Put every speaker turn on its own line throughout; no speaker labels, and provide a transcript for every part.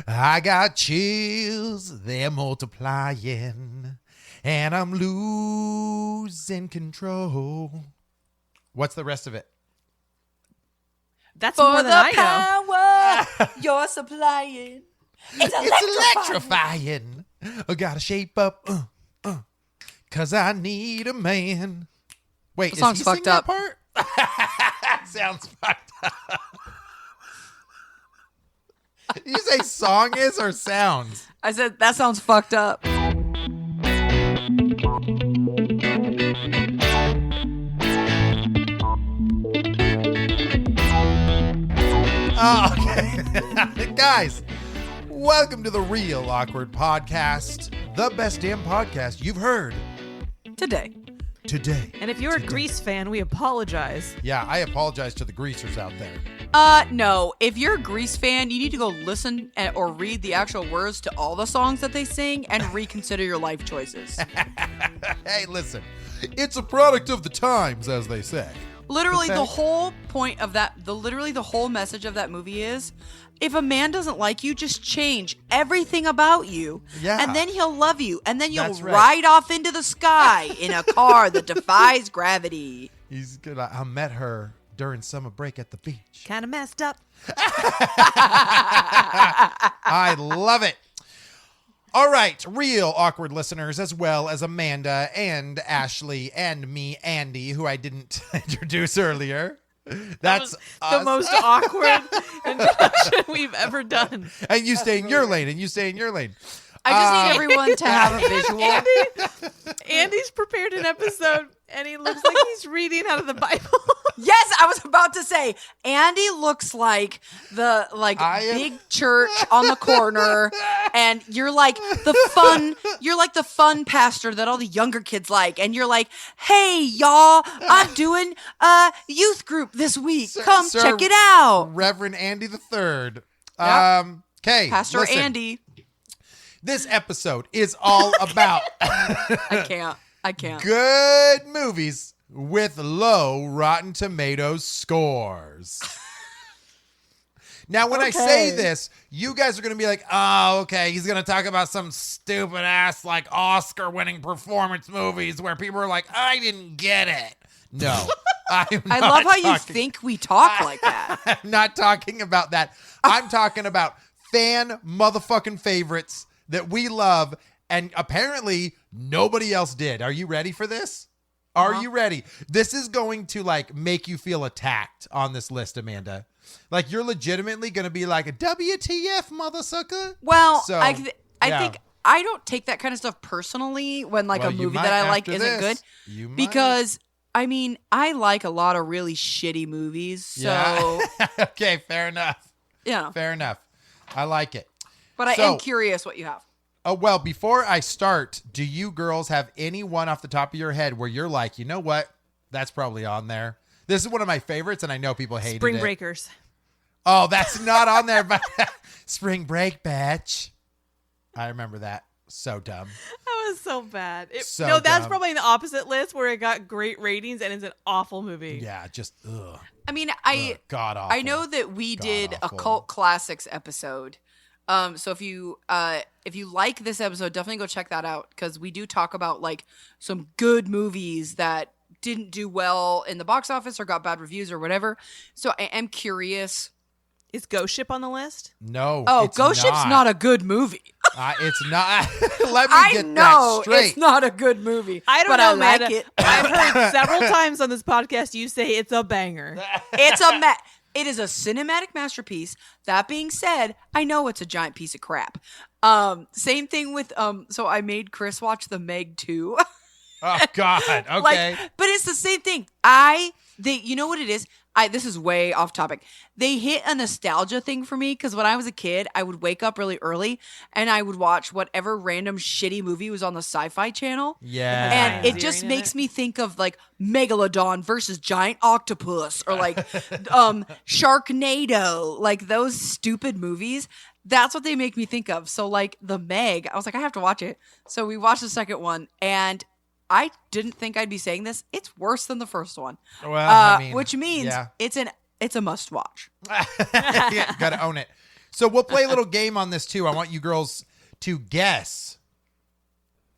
I got chills, they're multiplying, and I'm losing control. What's the rest of it?
That's
For
more than
the
I know.
power you're supplying. It's
It's
electrifying.
electrifying. I gotta shape up, cause I need a man. Wait,
The
is
song's
he
fucked
sing that
up.
part? Sounds fucked up. Did you say song is or sounds?
I said, that sounds fucked up.
Oh, okay. Guys, welcome to the Real Awkward Podcast, the best damn podcast you've heard
Today.
today.
And if you're a Grease fan, we apologize.
Yeah, I apologize to the greasers out there.
No. If you're a Grease fan, you need to go listen or read the actual words to all the songs that they sing and reconsider your life choices.
Hey, listen, it's a product of the times, as they say.
Literally,
Okay.
the whole point of that, the whole message of that movie is, if a man doesn't like you, just change everything about you.
Yeah.
And then he'll love you. And then you'll
That's right.
ride off into the sky in a car that defies gravity.
He's good. I met her during summer break at the beach.
Kind of messed up.
I love it. All right, real awkward listeners, as well as Amanda and Ashley and me, Andy, who I didn't introduce earlier. That's
The
us.
most awkward introduction we've ever done.
And you stay in your lane, and you stay in your lane.
I just need everyone to have a visual.
Andy's prepared an episode, and he looks like he's reading out of the Bible.
Yes, I was about to say, Andy looks like the
I am-
big church on the corner, and you're like the fun pastor that all the younger kids like, and you're like, hey y'all, I'm doing a youth group this week. Come
Sir
check it out.
Reverend Andy the Third.
Yep.
Okay,
Pastor
listen,
Andy.
This episode is all about
I can't.
good movies with low Rotten Tomatoes scores. Now, when I say
Okay.
this, you guys are going to be like, oh, okay, he's going to talk about some stupid ass, like, Oscar-winning performance movies where people are like, I didn't get it. No. I
love how you think we talk like that.
I'm not talking about that. I'm talking about fan motherfucking favorites that we love, and apparently nobody else did. Are you ready for this? Are you ready? This is going to, like, make you feel attacked on this list, Amanda. Like, you're legitimately going to be like, a WTF, motherfucker?
Well,
So,
I
yeah.
think I don't take that kind of stuff personally when like
Well,
a
you
movie
might
that I like
after
isn't
this.
good.
You might.
Because I mean, I like a lot of really shitty movies. So,
Yeah. Okay, fair enough.
yeah.
Fair enough. I like it.
But I
So-
am curious what you have.
Oh, well, before I start, do you girls have any one off the top of your head where you're like, you know what? That's probably on there. This is one of my favorites, and I know people hated
Spring
it.
Breakers.
Oh, that's not on there, but Spring Break, bitch. I remember that. So dumb.
That was so bad.
So
no, that's
dumb.
probably in the opposite list where it got great ratings and it's an awful movie.
Yeah, just, ugh.
I mean, I
God awful.
know that we did a
God-awful.
cult classics episode. So if you like this episode, definitely go check that out because we do talk about like some good movies that didn't do well in the box office or got bad reviews or whatever. So I am curious.
Is Ghost Ship on the list?
No.
Oh,
it's
Ghost Ship's not a good movie.
It's not. Let me
I
get
know
that straight.
it's not a good movie.
I don't
but
know,
I like
Amanda.
it.
I've heard several times on this podcast you say it's a banger.
It is a cinematic masterpiece. That being said, I know it's a giant piece of crap. Same thing with so I made Chris watch The Meg 2.
Oh, God. Okay.
Like, but it's the same thing. You know what it is? This is way off topic. They hit a nostalgia thing for me because when I was a kid, I would wake up really early and I would watch whatever random shitty movie was on the Sci-Fi Channel.
Yeah.
And it
Zeroing
just
in
makes
it.
me think of like Megalodon versus Giant Octopus or like Sharknado, like those stupid movies. That's what they make me think of. So like The Meg, I was like, I have to watch it. So we watched the second one and I didn't think I'd be saying this. It's worse than the first one.
Well, I mean,
Which means
yeah.
it's a must watch.
Yeah, gotta own it. So we'll play a little game on this too. I want you girls to guess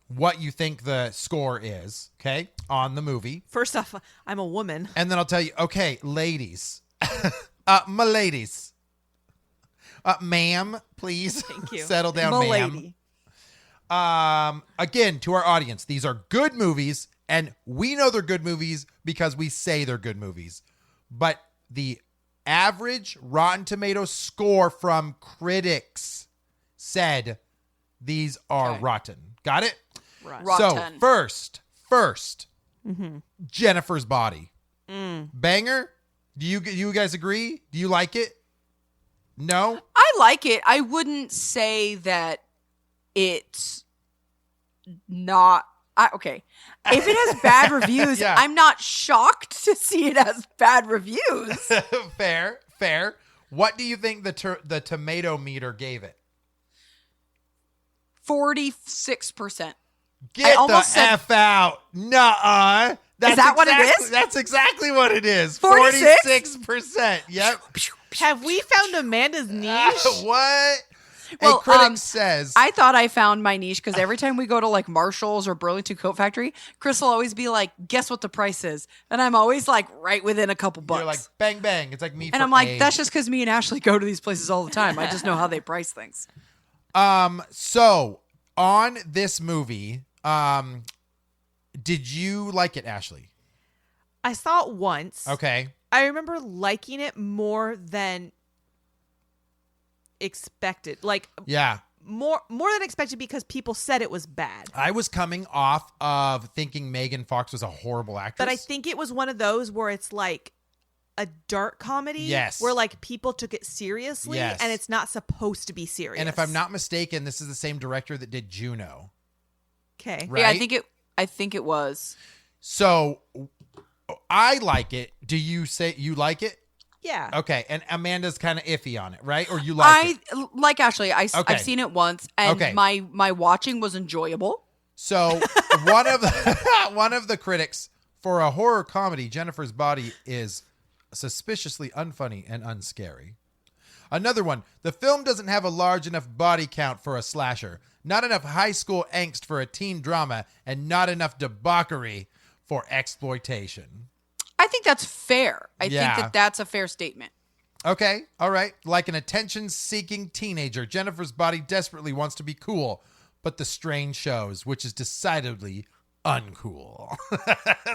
what you think the score is, okay, on the movie.
First off, I'm a woman.
And then I'll tell you, okay, ladies. My ladies. Ma'am, please.
Thank you.
Settle down, ma'am.
Milady.
Again, to our audience, these are good movies, and we know they're good movies because we say they're good movies. But the average Rotten Tomatoes score from critics said these are
Okay.
rotten. Got it?
Right.
So
Rotten.
first, Jennifer's Body. Banger? Do you guys agree? Do you like it? No?
I like it. I wouldn't say that it's not. Okay. If it has bad reviews,
Yeah.
I'm not shocked to see it has bad reviews.
Fair. What do you think the tomato meter gave it?
46%.
Get the
almost said-
F out. Nuh-uh. That's
that what it is?
That's exactly what it is.
46?
46%. Yep.
Have we found Amanda's niche?
What?
Well,
a critic says.
I thought I found my niche because every time we go to like Marshall's or Burlington Coat Factory, Chris will always be like, guess what the price is? And I'm always like right within a couple bucks.
You're like, bang, bang. It's like me
and
for
I'm like,
A.
that's just because me and Ashley go to these places all the time. I just know how they price things.
So, on this movie, did you like it, Ashley?
I saw it once.
Okay.
I remember liking it more than expected. Like
Yeah.
more than expected because people said it was bad.
I was coming off of thinking Megan Fox was a horrible actress.
But I think it was one of those where it's like a dark comedy.
Yes.
Where like people took it seriously
Yes.
and it's not supposed to be serious.
And if I'm not mistaken, this is the same director that did Juno.
Okay.
Right?
Yeah, I think it was.
So, I like it. Do you say you like it?
Yeah.
Okay. And Amanda's kind of iffy on it, right? Or you like it?
Like Ashley.
Okay.
I've seen it once, and
Okay.
my watching was enjoyable.
So one of the critics for a horror comedy, Jennifer's Body is suspiciously unfunny and unscary. Another one, the film doesn't have a large enough body count for a slasher, not enough high school angst for a teen drama, and not enough debauchery for exploitation.
I think that's fair. I
Yeah.
think that's a fair statement.
Okay, all right. Like an attention-seeking teenager, Jennifer's Body desperately wants to be cool, but the strain shows, which is decidedly uncool.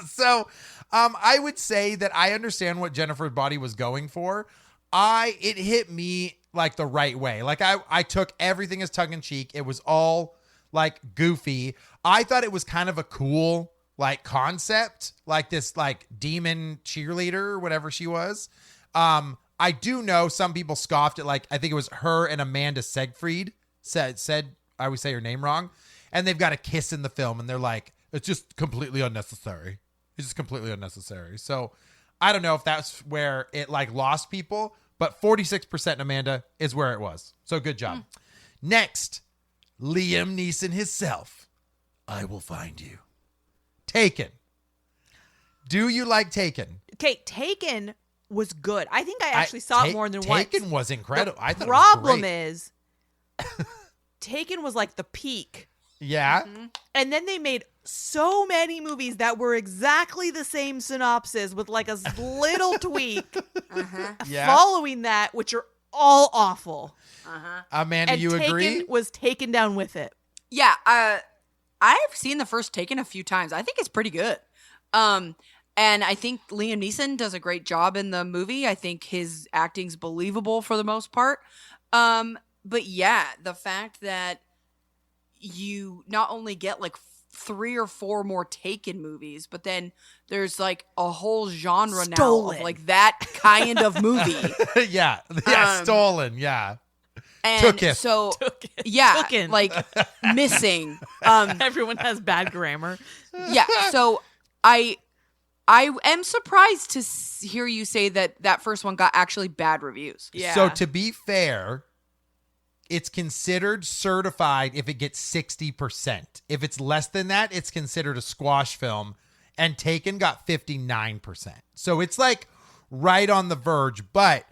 So, I would say that I understand what Jennifer's Body was going for. It hit me like the right way. Like I took everything as tongue-in-cheek. It was all like goofy. I thought it was kind of a cool like concept, like this like demon cheerleader or whatever she was. I do know some people scoffed at, like, I think it was her and Amanda Seyfried said I would say her name wrong, and they've got a kiss in the film, and they're like, it's just completely unnecessary. It's just completely unnecessary. So I don't know if that's where it like lost people, but 46% Amanda is where it was. So good job. Next, Liam Neeson himself. I will find you. Taken. Do you like Taken?
Okay, Taken was good. I think I actually saw it more than once.
Taken was incredible. I thought
Problem
it was great.
is, Taken was like the peak.
Yeah.
And then they made so many movies that were exactly the same synopsis with like a little tweak
Yeah.
following that, which are all awful.
Amanda,
And
you
Taken
agree?
was taken down with it.
Yeah, I've seen the first Taken a few times. I think it's pretty good. And I think Liam Neeson does a great job in the movie. I think his acting's believable for the most part. But yeah, the fact that you not only get like 3 or 4 more Taken movies, but then there's like a whole genre now
Stolen.
of like that kind of movie.
Yeah. Stolen. Yeah.
And
Took it.
so yeah,
Tooken.
like missing.
Everyone has bad grammar.
Yeah, so I am surprised to hear you say that first one got actually bad reviews.
Yeah.
So to be fair, it's considered certified if it gets 60%. If it's less than that, it's considered a squash film. And Taken got 59%. So it's like right on the verge. But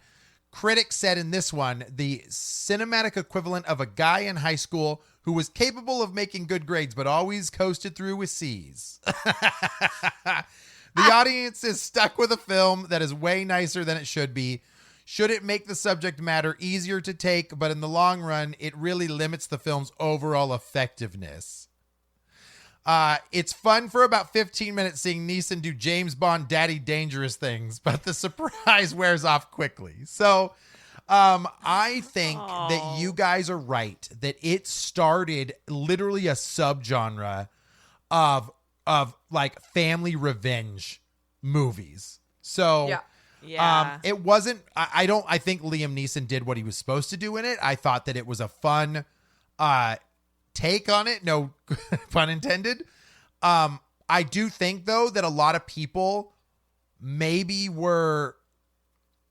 critics said in this one, the cinematic equivalent of a guy in high school who was capable of making good grades, but always coasted through with C's. The audience is stuck with a film that is way nicer than it should be. Should it make the subject matter easier to take, but in the long run, it really limits the film's overall effectiveness. It's fun for about 15 minutes seeing Neeson do James Bond daddy dangerous things, but the surprise wears off quickly. So I think that you guys are right, that it started literally a subgenre of like family revenge movies. So
Yeah.
it wasn't, I think Liam Neeson did what he was supposed to do in it. I thought that it was a fun take on it. No pun intended. I do think though that a lot of people maybe were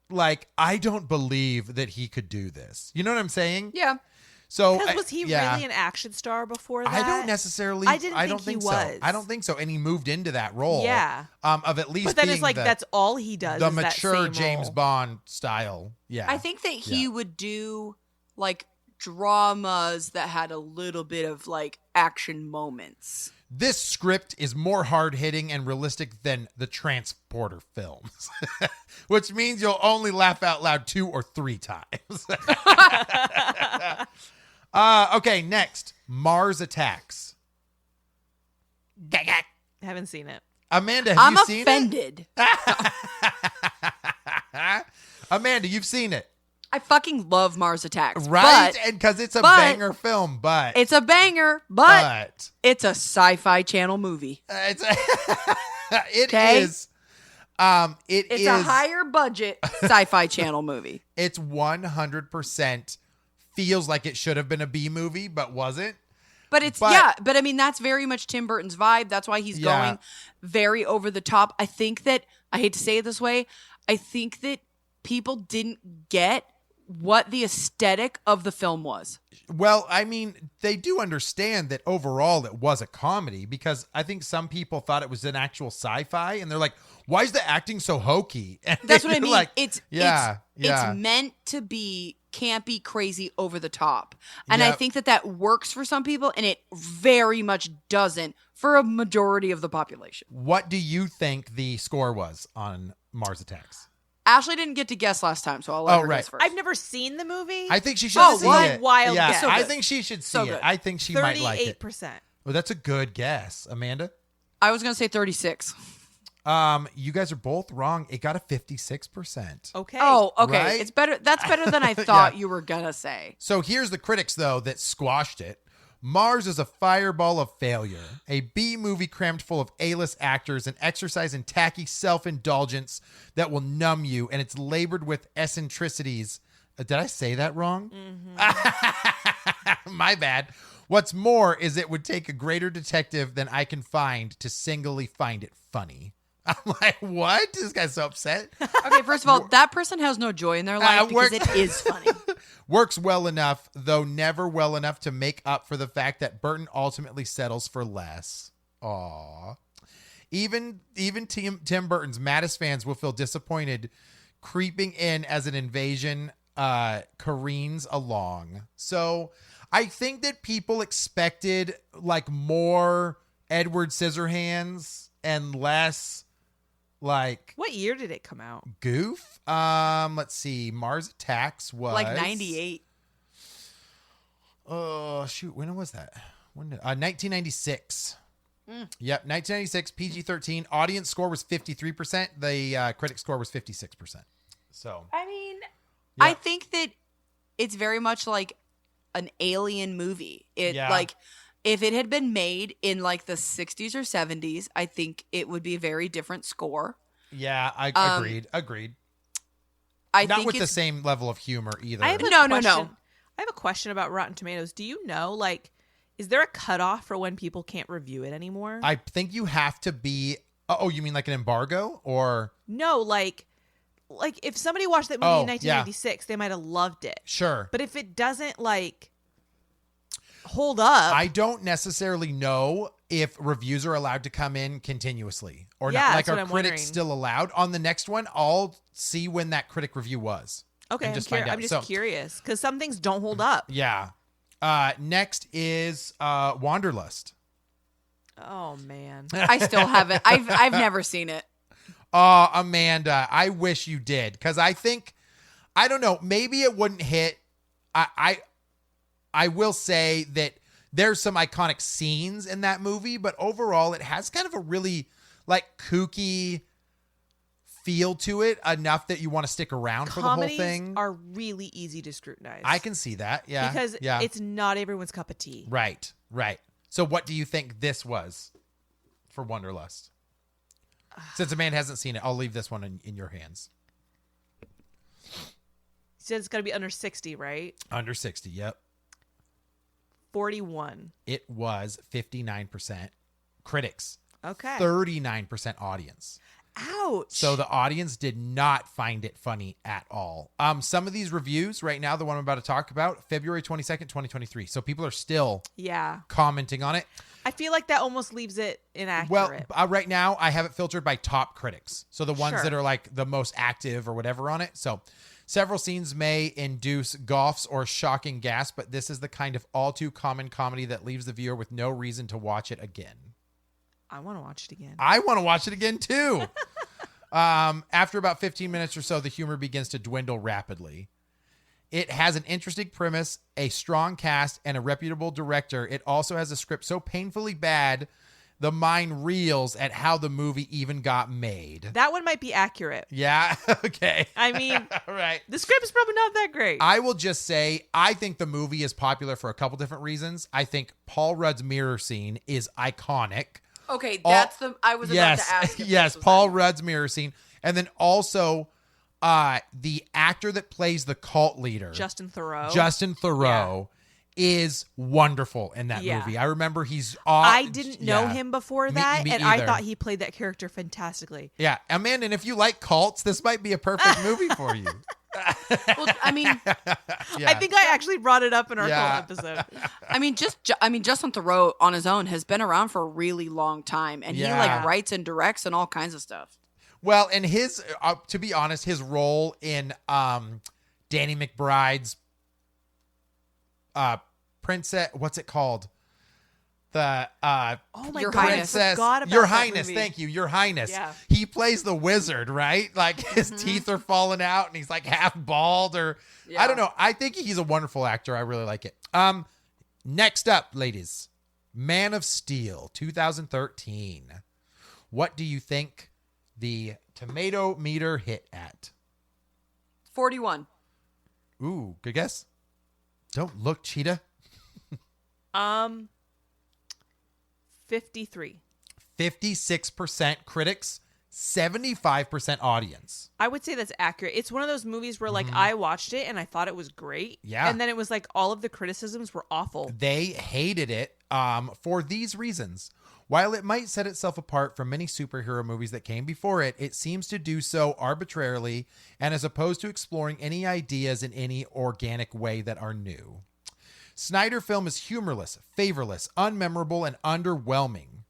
like, I don't believe that he could do this. You know what I'm saying?
Yeah.
So
Because was he
yeah.
really an action star before that?
I don't necessarily.
I didn't
don't
think he
so.
was.
I don't think so. And he moved into that role.
Yeah.
Of at least.
But then
being
it's like that's all he does.
the
is that
mature
same
James
role.
Bond style. Yeah.
I think that he would do like dramas that had a little bit of like action moments.
This script is more hard hitting and realistic than the Transporter films, which means you'll only laugh out loud 2 or 3 times. Okay, next, Mars Attacks.
Haven't seen it.
Amanda, have
I'm
you seen
offended.
it? Amanda, you've seen it,
I fucking love Mars Attacks.
right?
But
And because it's a
but-
banger film, but
it's a banger, but it's a sci-fi channel movie.
it's it
Okay?
is.
It's a higher budget sci-fi channel movie.
It's 100% feels like it should have been a B movie, but wasn't.
But it's but I mean that's very much Tim Burton's vibe. That's why he's
Yeah.
going very over the top. I think that I hate to say it this way, I think that people didn't get what the aesthetic of the film was.
Well, I mean, they do understand that overall it was a comedy because I think some people thought it was an actual sci-fi and they're like, why is the acting so hokey? And
That's what I
you're
mean.
like,
It's
yeah.
meant to be campy, crazy, over the top. And I
Yep.
think that works for some people and it very much doesn't for a majority of the population.
What do you think the score was on Mars Attacks?
Ashley didn't get to guess last time, so I'll let her
right.
guess first.
I've never seen the movie.
I think she should
Oh,
see
what?
it.
Wild
yeah,
guess.
So
I
good.
think she should see
So
it.
good.
I think she might like it.
38%.
Well, that's a good guess, Amanda.
I was going to say 36.
You guys are both wrong. It got a 56%.
Okay.
Oh, okay.
Right?
It's better. That's better than I thought you were going to say.
So here's the critics, though, that squashed it. Mars is a fireball of failure, a B movie crammed full of A-list actors, an exercise in tacky self-indulgence that will numb you, and it's labored with eccentricities. Did I say that wrong? My bad. What's more is it would take a greater detective than I can find to singly find it funny. I'm like, what? This guy's so upset.
Okay, first of all, that person has no joy in their life because it is funny.
Works well enough, though never well enough to make up for the fact that Burton ultimately settles for less. Aww. Even Tim Burton's maddest fans will feel disappointed creeping in as an invasion careens along. So I think that people expected like more Edward Scissorhands and less like
What year did it come out?
goof. Let's see. Mars Attacks was
Like 98.
Oh shoot, when was that? 1996. Yep, 1996, PG-13. Audience score was 53%. The critic score was 56%. So
I mean,
Yeah.
I think that it's very much like an alien movie. It
Yeah.
like if it had been made in like the 60s or 70s, I think it would be a very different score.
yeah, I agreed.
I
Not
think
with the
it's
same level of humor either.
I have a
No.
question. I have a question about Rotten Tomatoes. Do you know, like, is there a cutoff for when people can't review it anymore?
I think you have to be. Oh, you mean like an embargo or
No, like if somebody watched that movie
Oh,
in 1996, they might have loved it.
sure?
But if it doesn't like hold up,
I don't necessarily know if reviews are allowed to come in continuously or
Yeah,
not. Like,
that's what
are
I'm
critics
wondering.
still allowed? On the next one, I'll see when that critic review was.
Okay,
and just find out.
I'm just
So,
curious because some things don't hold up.
yeah. Next is Wanderlust.
Oh man.
I still haven't. I've never seen it.
Oh, Amanda, I wish you did, because I think, I don't know, maybe it wouldn't hit. I will say that there's some iconic scenes in that movie, but overall it has kind of a really like kooky feel to it, enough that you want to stick around for the whole
Comedies
thing.
are really easy to scrutinize.
I can see that. Yeah.
because
yeah.
it's not everyone's cup of tea.
Right. So what do you think this was for Wanderlust? Since Amanda hasn't seen it, I'll leave this one in your hands.
You said it's got to be under 60, right?
Under 60, yep.
41.
It was 59% critics,
Okay.
39% audience.
Ouch.
So the audience did not find it funny at all. Some of these reviews right now, the one I'm about to talk about, February 22nd, 2023. So people are still
yeah.
commenting on it.
I feel like that almost leaves it inaccurate.
Well, right now I have it filtered by top critics. So the ones
Sure.
that are like the most active or whatever on it. So several scenes may induce goughs or shocking gasps, but this is the kind of all too common comedy that leaves the viewer with no reason to watch it again.
I want to watch it again.
I want to watch it again too. After about 15 minutes or so, the humor begins to dwindle rapidly. It has an interesting premise, a strong cast, and a reputable director. It also has a script so painfully bad, the mind reels at how the movie even got made.
That one might be accurate.
Yeah? Okay.
I mean,
All right.
the script's probably not that great.
I will just say, I think the movie is popular for a couple different reasons. I think Paul Rudd's mirror scene is iconic.
Okay, that's I was about to ask.
Yes, Paul Rudd's mirror scene. And then also the actor that plays the cult leader,
Justin
Theroux, is wonderful in that
Yeah.
movie. I remember he's
I didn't know
yeah.
him before
Me-
that,
me
and I
either.
thought he played that character fantastically.
Yeah, Amanda, and if you like cults, this might be a perfect movie for you.
Well, I mean,
Yeah.
I think I actually brought it up in our
Yeah.
cult episode.
Justin Theroux on his own has been around for a really long time, and he
Yeah.
like writes and directs and all kinds of stuff.
Well, and his, to be honest, his role in Danny McBride's Princess, what's it called? The
Oh my
Your
god,
Highness.
I forgot about
Your
that
Highness,
movie.
thank you, Your Highness.
Yeah.
He plays the wizard, right? Like his teeth are falling out and he's like half bald, or I
Yeah.
don't know. I think he's a wonderful actor. I really like it. Next up, ladies, Man of Steel, 2013. What do you think the tomato meter hit at?
41.
Ooh, good guess. Don't look, Cheetah.
53.
56% critics, 75% audience.
I would say that's accurate. It's one of those movies where, like, I watched it and I thought it was great.
Yeah.
And then it was like all of the criticisms were awful.
They hated it for these reasons. While it might set itself apart from many superhero movies that came before it, it seems to do so arbitrarily and as opposed to exploring any ideas in any organic way that are new. Snyder film is humorless, favorless, unmemorable, and underwhelming.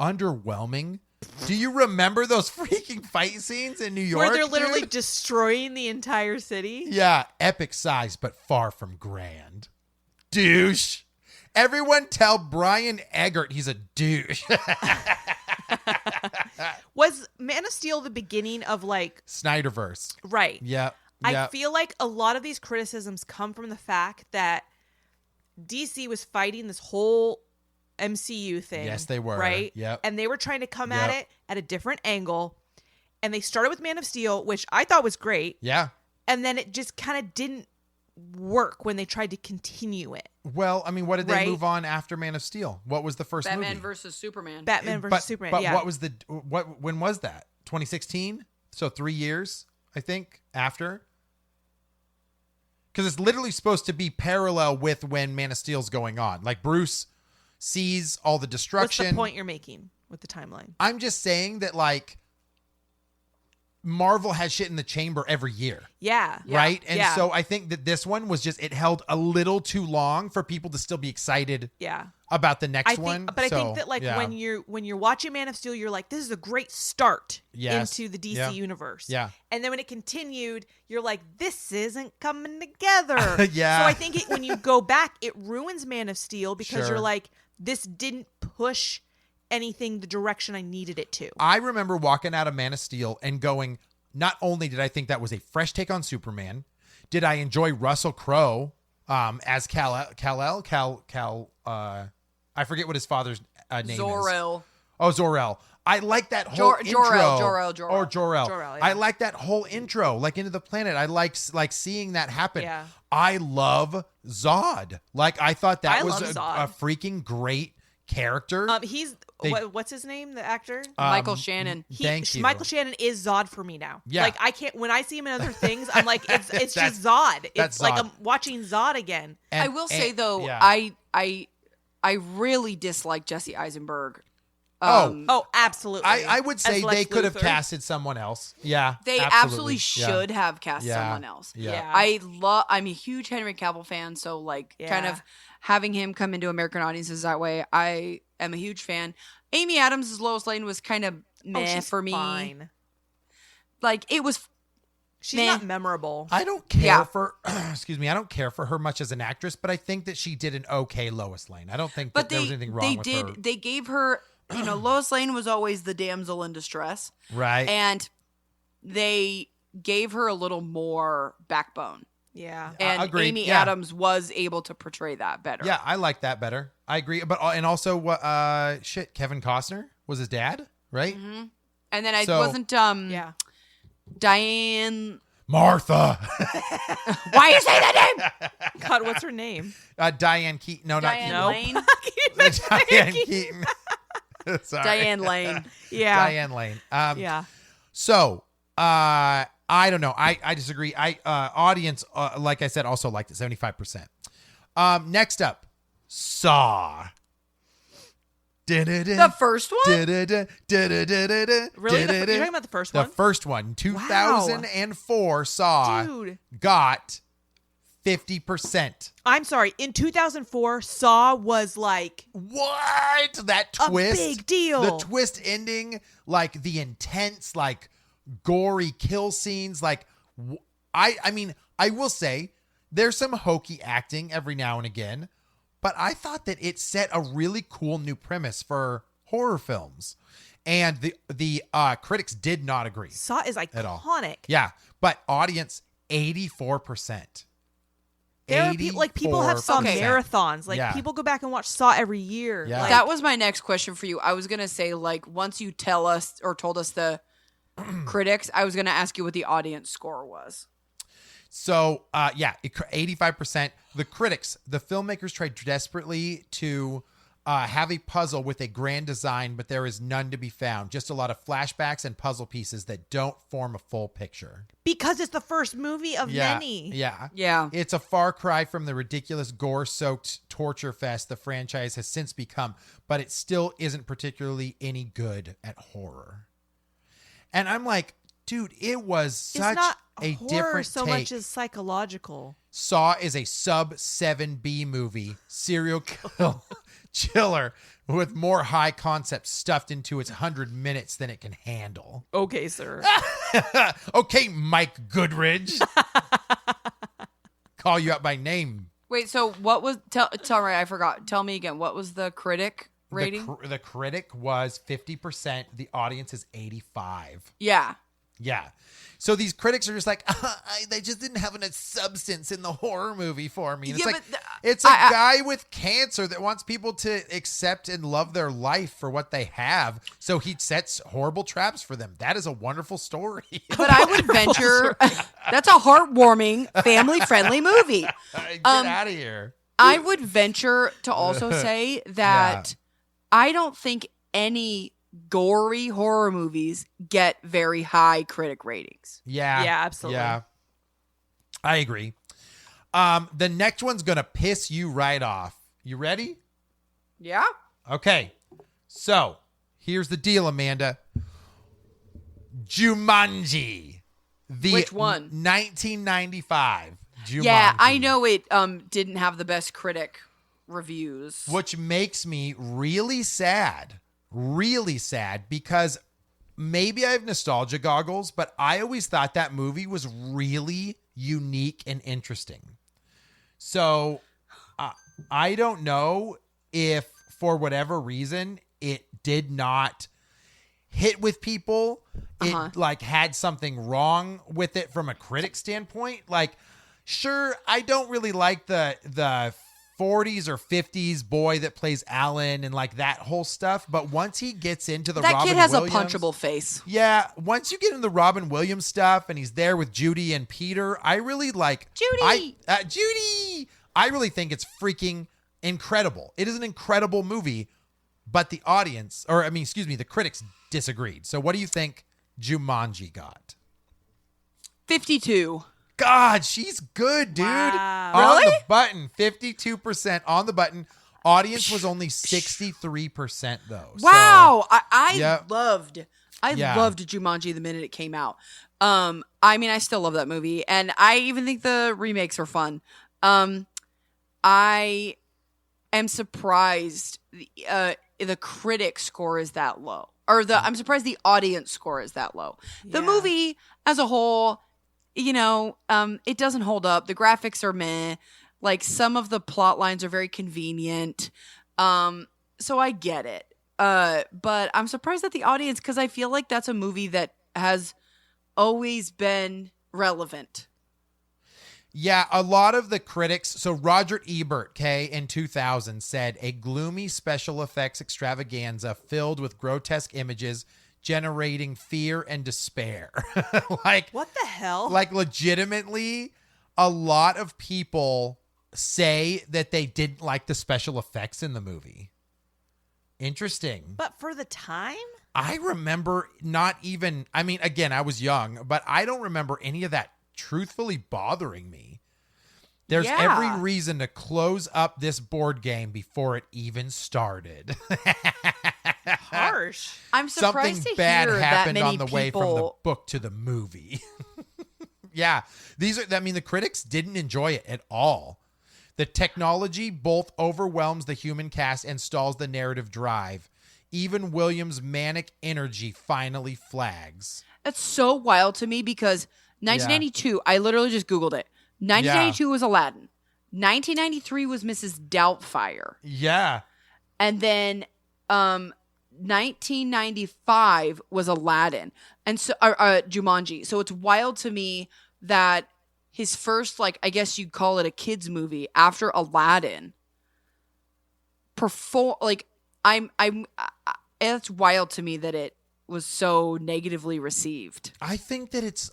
Underwhelming? Do you remember those freaking fight scenes in New York?
Where they're literally
dude?
destroying the entire city.
Yeah, epic size, but far from grand. Douche. Everyone tell Brian Eggert he's a douche.
Was Man of Steel the beginning of, like,
Snyderverse.
right?
Yep.
I
Yep.
feel like a lot of these criticisms come from the fact that DC was fighting this whole MCU thing.
Yes, they were.
Right?
Yep.
And they were trying to come at
Yep.
it at a different angle. And they started with Man of Steel, which I thought was great.
Yeah.
And then it just kind of didn't work when they tried to continue it.
Well, I mean, what did they
Right.
move on after Man of Steel? What was the first
Batman
movie?
versus Superman.
Batman versus
but,
Superman.
But
yeah.
what was when was that? 2016? So 3 years, I think, after? Because it's literally supposed to be parallel with when Man of Steel's going on. Like Bruce sees all the
What's
destruction.
the point you're making with the timeline?
I'm just saying that, like, Marvel has shit in the chamber every year.
Yeah.
Right? And
yeah.
so I think that this one was just, it held a little too long for people to still be excited
Yeah.
about the next
I think,
one.
but I think that
yeah.
when you're watching Man of Steel, you're like, this is a great start
Yes.
into the DC
Yeah.
universe.
Yeah.
And then when it continued, you're like, this isn't coming together.
Yeah.
So I think when you go back, it ruins Man of Steel because
Sure.
you're like, this didn't push anything the direction I needed it to.
I remember walking out of Man of Steel and going, not only did I think that was a fresh take on Superman, did I enjoy Russell Crowe as Kal-El? I forget what his father's name is.
Zor-El.
Oh, Zor-El. I like that whole intro.
Jor-El.
Or Jor-El.
Jor-El,
I
yeah.
like that whole intro, like into the planet. I like seeing that happen.
Yeah.
I love Zod. Like I thought that
I
was
love
a
Zod.
freaking great character.
What's his name, the actor?
Michael Shannon.
Thank you.
Michael Shannon is Zod for me now.
Yeah.
Like I can't when I see him in other things, I'm like, it's
That's-
just Zod.
that's
It's like
Zod.
I'm watching Zod again.
I will say though,
yeah.
I really dislike Jesse Eisenberg.
Oh, absolutely.
I would say
As Lex
they could have
Luthor.
casted someone else. Yeah.
They absolutely should have cast
Yeah.
someone else.
Yeah.
I'm a huge Henry Cavill fan, so like kind
Yeah.
of having him come into American audiences that way, I am a huge fan. Amy Adams as Lois Lane was kind of meh
she's
for me.
fine.
Like it was
She's
meh.
not memorable.
I don't care
Yeah.
for excuse me, I don't care for her much as an actress, but I think that she did an okay Lois Lane. I don't think that
But
there was anything wrong with her.
they gave her, Lois Lane was always the damsel in distress,
Right.
and they gave her a little more backbone.
Yeah.
And
agreed,
Amy
yeah.
Adams was able to portray that better.
Yeah, I like that better. I agree. But and also what Kevin Costner was his dad, right?
Mm-hmm. And then I
So-
wasn't
Yeah.
Diane.
Martha.
Why you say that name?
God, what's her name?
Diane Keaton. No,
Diane
not
Lane.
Keaton. Diane Keaton. Sorry.
Diane Lane.
Yeah.
Diane Lane.
Yeah.
So, I don't know. I disagree. Audience, like I said, also liked it 75%. Next up, Saw.
The first one?
Really? You're talking about the first
The
one?
first one, 2004, Saw
Dude.
got 50%.
I'm sorry. In 2004, Saw was like
What? That
a
twist?
big deal.
The twist ending, like the intense, like gory kill scenes. Like, I mean, I will say there's some hokey acting every now and again, but I thought that it set a really cool new premise for horror films, and the critics did not agree.
Saw is
all.
iconic.
Yeah, but audience 84%.
There are people have Saw
84%.
marathons. Like
Yeah.
people go back and watch Saw every year.
Yeah.
Like,
That was my next question for you. I was going to say, like, once you told us the critics, I was going to ask you what the audience score was.
So, 85%. The critics, the filmmakers tried desperately to have a puzzle with a grand design, but there is none to be found. Just a lot of flashbacks and puzzle pieces that don't form a full picture.
because it's the first movie of many.
Yeah.
Yeah.
It's a far cry from the ridiculous gore-soaked torture fest the franchise has since become, but it still isn't particularly any good at horror. And I'm like, dude, it was
It's
such
not
a
horror
different
so
take.
much as psychological.
Saw is a sub 7B movie, serial chiller with more high concepts stuffed into its 100 minutes than it can handle.
Okay, sir.
Okay, Mike Goodridge. Call you out by name.
Wait, so what was tell me, I forgot. Tell me again. What was the critic rating?
The critic was 50%. The audience is 85.
Yeah.
Yeah. So these critics are just like, they just didn't have enough substance in the horror movie for me. And it's
Yeah,
like,
but
it's a guy with cancer that wants people to accept and love their life for what they have. So he sets horrible traps for them. That is a wonderful story.
But I would venture that's a heartwarming, family-friendly movie.
Get out of here.
I would venture to also say that I don't think any gory horror movies get very high critic ratings.
Yeah.
Yeah, absolutely.
Yeah. I agree. The next one's going to piss you right off. You ready?
Yeah?
Okay. So, here's the deal, Amanda. Jumanji.
Which one?
1995. Jumanji.
Yeah, I know it didn't have the best critic reviews.
Which makes me really sad because maybe I have nostalgia goggles, but I always thought that movie was really unique and interesting. So I don't know if for whatever reason it did not hit with people. It like had something wrong with it from a critic standpoint. Like, sure, I don't really like the 40s or 50s boy that plays Alan and like that whole stuff. But once he gets into the
that
Robin
kid has
Williams,
a punchable face.
yeah, once you get into the Robin Williams stuff and he's there with Judy and Peter, I really like
Judy.
Judy. I really think it's freaking incredible. It is an incredible movie, but the audience, the critics disagreed. So what do you think Jumanji got?
52.
God, she's good, dude.
Wow.
On
Really?
the button, 52% on the button. Audience was only 63% though. So,
Wow. I
yeah.
loved Jumanji the minute it came out. I mean, I still love that movie, and I even think the remakes are fun. I am surprised the critic score is that low. I'm surprised the audience score is that low. The
Yeah.
movie as a whole, it doesn't hold up. The graphics are meh. Like, some of the plot lines are very convenient. So I get it. But I'm surprised at the audience, because I feel like that's a movie that has always been relevant.
Yeah, a lot of the critics. So Roger Ebert, in 2000 said a gloomy special effects extravaganza filled with grotesque images generating fear and despair. Like,
What the hell?
like legitimately, a lot of people say that they didn't like the special effects in the movie. Interesting.
But for the time?
I remember not even, again, I was young, but I don't remember any of that truthfully bothering me. There's
Yeah.
every reason to close up this board game before it even started.
Harsh.
I'm surprised
Something
to
bad
hear that
happened
many
on the way from the
people-
book to the movie. Yeah, the critics didn't enjoy it at all. The technology both overwhelms the human cast and stalls the narrative drive. Even Williams' manic energy finally flags.
That's so wild to me, because 1992, I literally just Googled it. 1992 was Aladdin. 1993 was Mrs. Doubtfire.
Yeah.
And then 1995 was Aladdin. And so Jumanji. So it's wild to me that his first, like, I guess you'd call it a kids movie after Aladdin, it's wild to me that it was so negatively received.
I think that it's,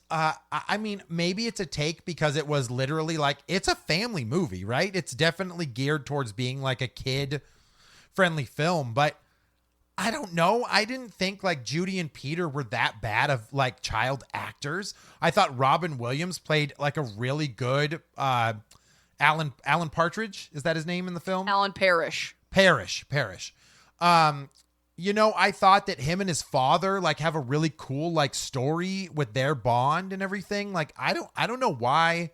maybe it's a take because it was literally like, it's a family movie, right? It's definitely geared towards being like a kid-friendly film, but I don't know. I didn't think like Judy and Peter were that bad of like child actors. I thought Robin Williams played like a really good Alan Partridge. Is that his name in the film?
Alan Parrish.
Parrish. I thought that him and his father like have a really cool like story with their bond and everything. Like I don't know why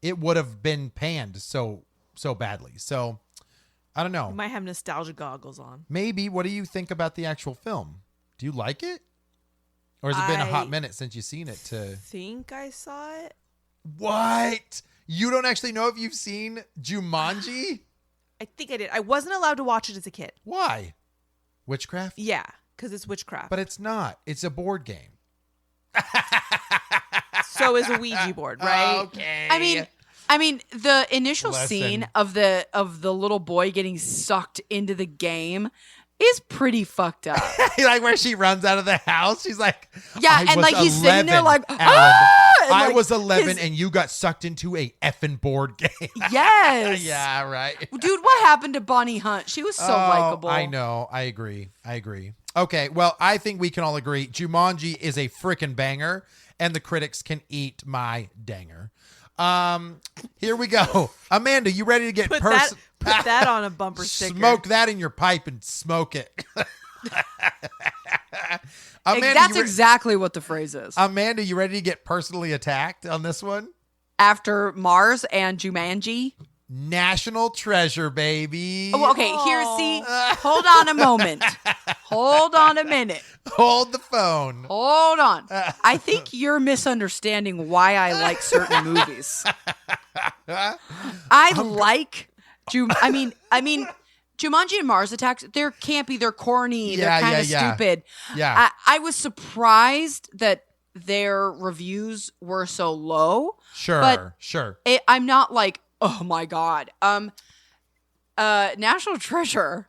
it would have been panned so badly. So I don't know.
You might have nostalgia goggles on.
Maybe. What do you think about the actual film? Do you like it? Or has it been a hot
I
minute since you've seen it?
Think I saw it.
What? You don't actually know if you've seen Jumanji?
I think I did. I wasn't allowed to watch it as a kid.
Why? Witchcraft?
Yeah, because it's witchcraft.
But it's not. It's a board game.
So is a Ouija board, right?
Okay.
I mean, the initial
Listen.
scene of the little boy getting sucked into the game is pretty fucked up.
Like where she runs out of the house. She's like,
Yeah,
I
and
was
like he's sitting there
11,
like,
Alan.
ah! And,
I
like,
was 11
his-
and you got sucked into a effing board game.
Yes.
Yeah, right.
Dude, what happened to Bonnie Hunt? She was so likable.
I know. I agree. Okay, well, I think we can all agree Jumanji is a frickin' banger, and the critics can eat my danger. Here we go. Amanda, you ready to get
Put that on a bumper sticker.
Smoke that in your pipe and smoke it. Amanda,
That's exactly what the phrase is.
Amanda, you ready to get personally attacked on this one?
After Mars and Jumanji.
National Treasure, baby.
Oh, okay, here, see, hold on a moment. Hold on a minute.
Hold the phone.
Hold on. I think you're misunderstanding why I like certain movies. I like, I mean, Jumanji and Mars Attacks, they're campy, they're corny, they're kind of stupid.
Yeah.
I was surprised that their reviews were so low.
Sure.
I'm not like, oh my God. National Treasure.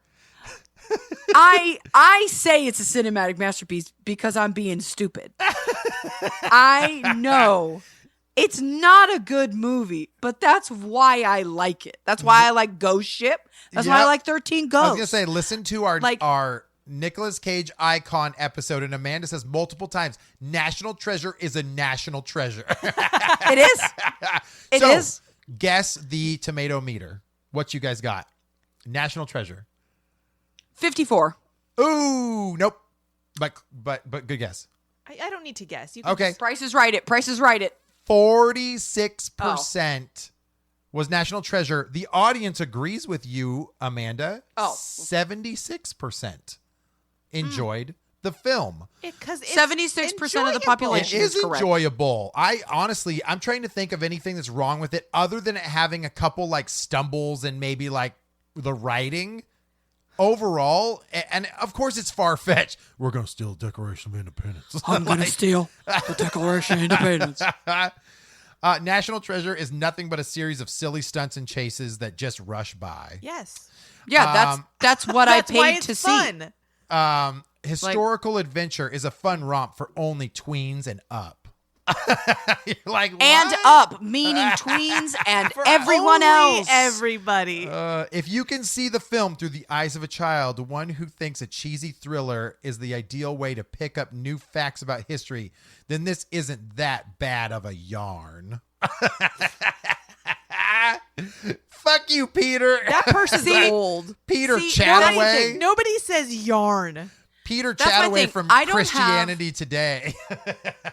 I say it's a cinematic masterpiece because I'm being stupid. I know it's not a good movie, but that's why I like it. That's why I like Ghost Ship. That's why I like 13 Ghosts.
I was going to say, listen to our Nicolas Cage icon episode, and Amanda says multiple times, National Treasure is a national treasure.
It is. It is.
Guess the tomato meter. What you guys got? National Treasure.
54.
Ooh, nope. But good guess.
I don't need to guess. You can
Okay.
Price is right.
46% was National Treasure. The audience agrees with you, Amanda. 76% enjoyed the film.
Because
76% of the population
It is
correct.
enjoyable. I'm trying to think of anything that's wrong with it other than it having a couple like stumbles and maybe like the writing. Overall, and of course it's far-fetched. We're going to steal the Declaration of Independence.
I'm going to steal the Declaration of Independence.
National Treasure is nothing but a series of silly stunts and chases that just rush by.
Yes.
Yeah, that's what
That's
I
why
paid
it's
to
fun.
see.
Historical adventure is a fun romp for only tweens and up. You're like, what?
And up, meaning tweens and everyone
Only
else.
Everybody.
If you can see the film through the eyes of a child, one who thinks a cheesy thriller is the ideal way to pick up new facts about history, then this isn't that bad of a yarn. Fuck you, Peter.
That person's old.
Peter
See,
Chataway.
Nobody says yarn.
Peter
That's my
Chataway
thing.
from
I don't
Christianity Today.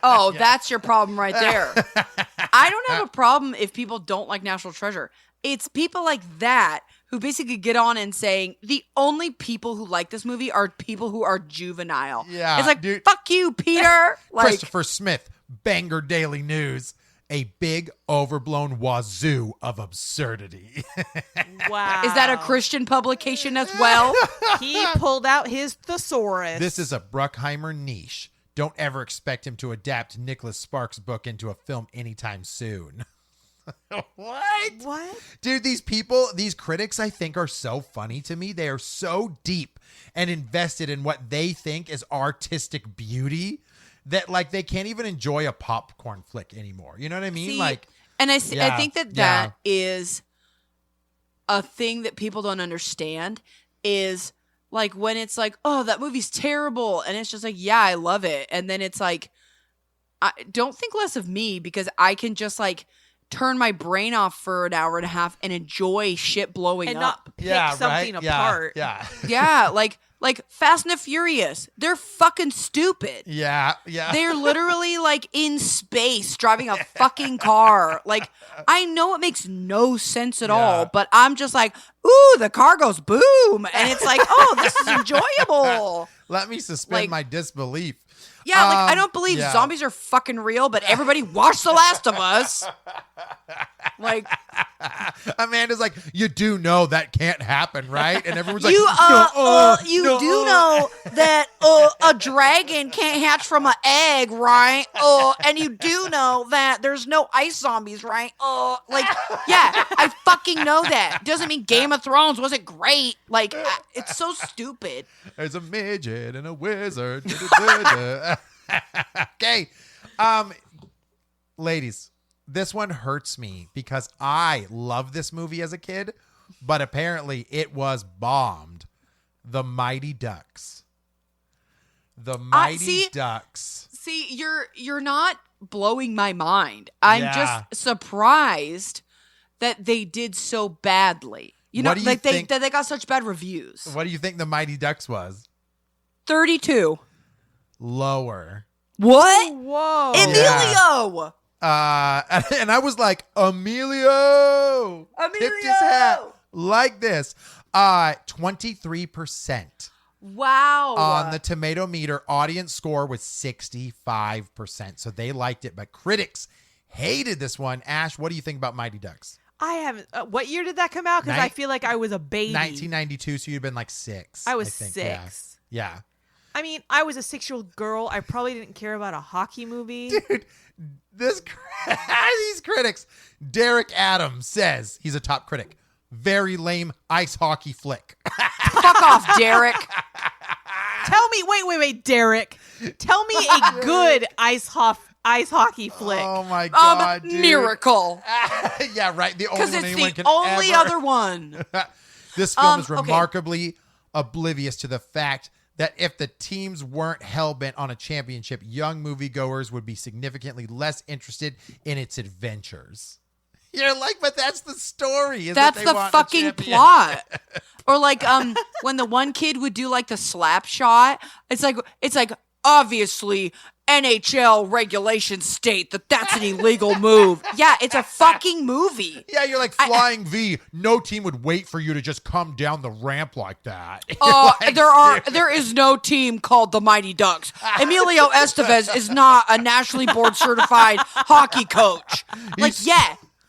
Oh, that's your problem right there. I don't have a problem if people don't like National Treasure. It's people like that who basically get on and saying the only people who like this movie are people who are juvenile.
Yeah,
it's like,
dude.
fuck you, Peter. Like,
Christopher Smith, Bangor Daily News. A big overblown wazoo of absurdity.
Wow.
is that a Christian publication as well?
He pulled out his thesaurus.
This is a Bruckheimer niche. Don't ever expect him to adapt Nicholas Sparks' book into a film anytime soon.
What?
Dude, these people, these critics, I think are so funny to me. They are so deep and invested in what they think is artistic beauty that like they can't even enjoy a popcorn flick anymore. You know what I mean?
See,
like,
and I
yeah,
think that
yeah.
is a thing that people don't understand is like when it's like, oh, that movie's terrible. And it's just like, yeah, I love it. And then it's like, don't think less of me because I can just like turn my brain off for an hour and a half and enjoy shit blowing
And
up.
not pick something apart.
Yeah.
Yeah, like Fast and the Furious. They're fucking stupid.
Yeah.
They're literally like in space driving a fucking car. Like, I know it makes no sense at all, but I'm just like, ooh, the car goes boom. And it's like, oh, this is enjoyable.
Let me suspend
Like-
my disbelief.
Yeah, like I don't believe
yeah.
zombies are fucking real, but everybody watch The Last of Us. Like,
Amanda's like, you do know that can't happen, right? And everyone's like,
you
no,
do know that a dragon can't hatch from an egg, right? And you do know that there's no ice zombies, right? Like, yeah, I fucking know that. Doesn't mean Game of Thrones wasn't great. Like, it's so stupid.
There's a midget and a wizard. Okay. Ladies, this one hurts me because I loved this movie as a kid, but apparently it was bombed. The Mighty Ducks. The Mighty Ducks.
See, you're not blowing my mind. I'm
Yeah.
just surprised that they did so badly. You know,
What do you
like
think-
they got such bad reviews.
What do you think the Mighty Ducks was?
32.
Lower.
What?
Whoa.
Emilio!
And I was like, Emilio tipped his hat like this. 23%
Wow.
on the tomato meter. Audience score was 65%. So they liked it, but critics hated this one. Ash, what do you think about Mighty Ducks?
I haven't. What year did that come out? Because I feel like I was a baby.
1992, so you'd been like 6.
I was
think.
6.
Yeah.
I mean, I was a 6-year-old girl. I probably didn't care about a hockey movie.
Dude, these critics, Derek Adams says, he's a top critic, very lame ice hockey flick.
Fuck off, Derek.
Tell me, wait, Derek. Tell me a good ice hockey flick.
Oh my God, dude.
Miracle.
Yeah, right. The only
Because
one
it's
anyone
the
can
only
ever.
other one.
This film is
okay.
remarkably oblivious to the fact that if the teams weren't hell-bent on a championship, young moviegoers would be significantly less interested in its adventures. You're like, but that's the story. Is
That's
that they
the
want a
fucking
champion.
plot. Or like when the one kid would do like the slap shot, it's like obviously NHL regulations state that that's an illegal move. Yeah, it's a fucking movie.
Yeah, you're like Flying V. No team would wait for you to just come down the ramp like that.
There is no team called the Mighty Ducks. Emilio Estevez is not a nationally board certified hockey coach.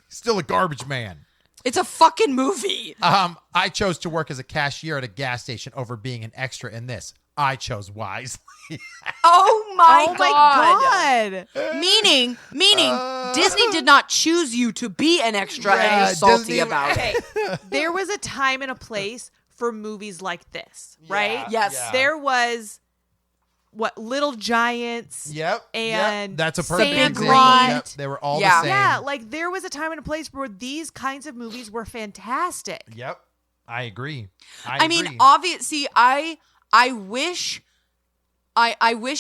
Still a garbage man.
It's a fucking movie.
I chose to work as a cashier at a gas station over being an extra in this. I chose wisely.
Oh my
God.
Meaning, Disney did not choose you to be an extra and
Yeah,
you're salty
Disney-
about it.
There was a time and a place for movies like this, right?
Yes.
Yeah.
There was Little Giants.
Yep.
And
that's a perfect
Sand
example.
Grunt.
Yep, they were all
Yeah.
the same.
Yeah, like there was a time and a place where these kinds of movies were fantastic.
Yep. I agree.
I mean, obviously, I wish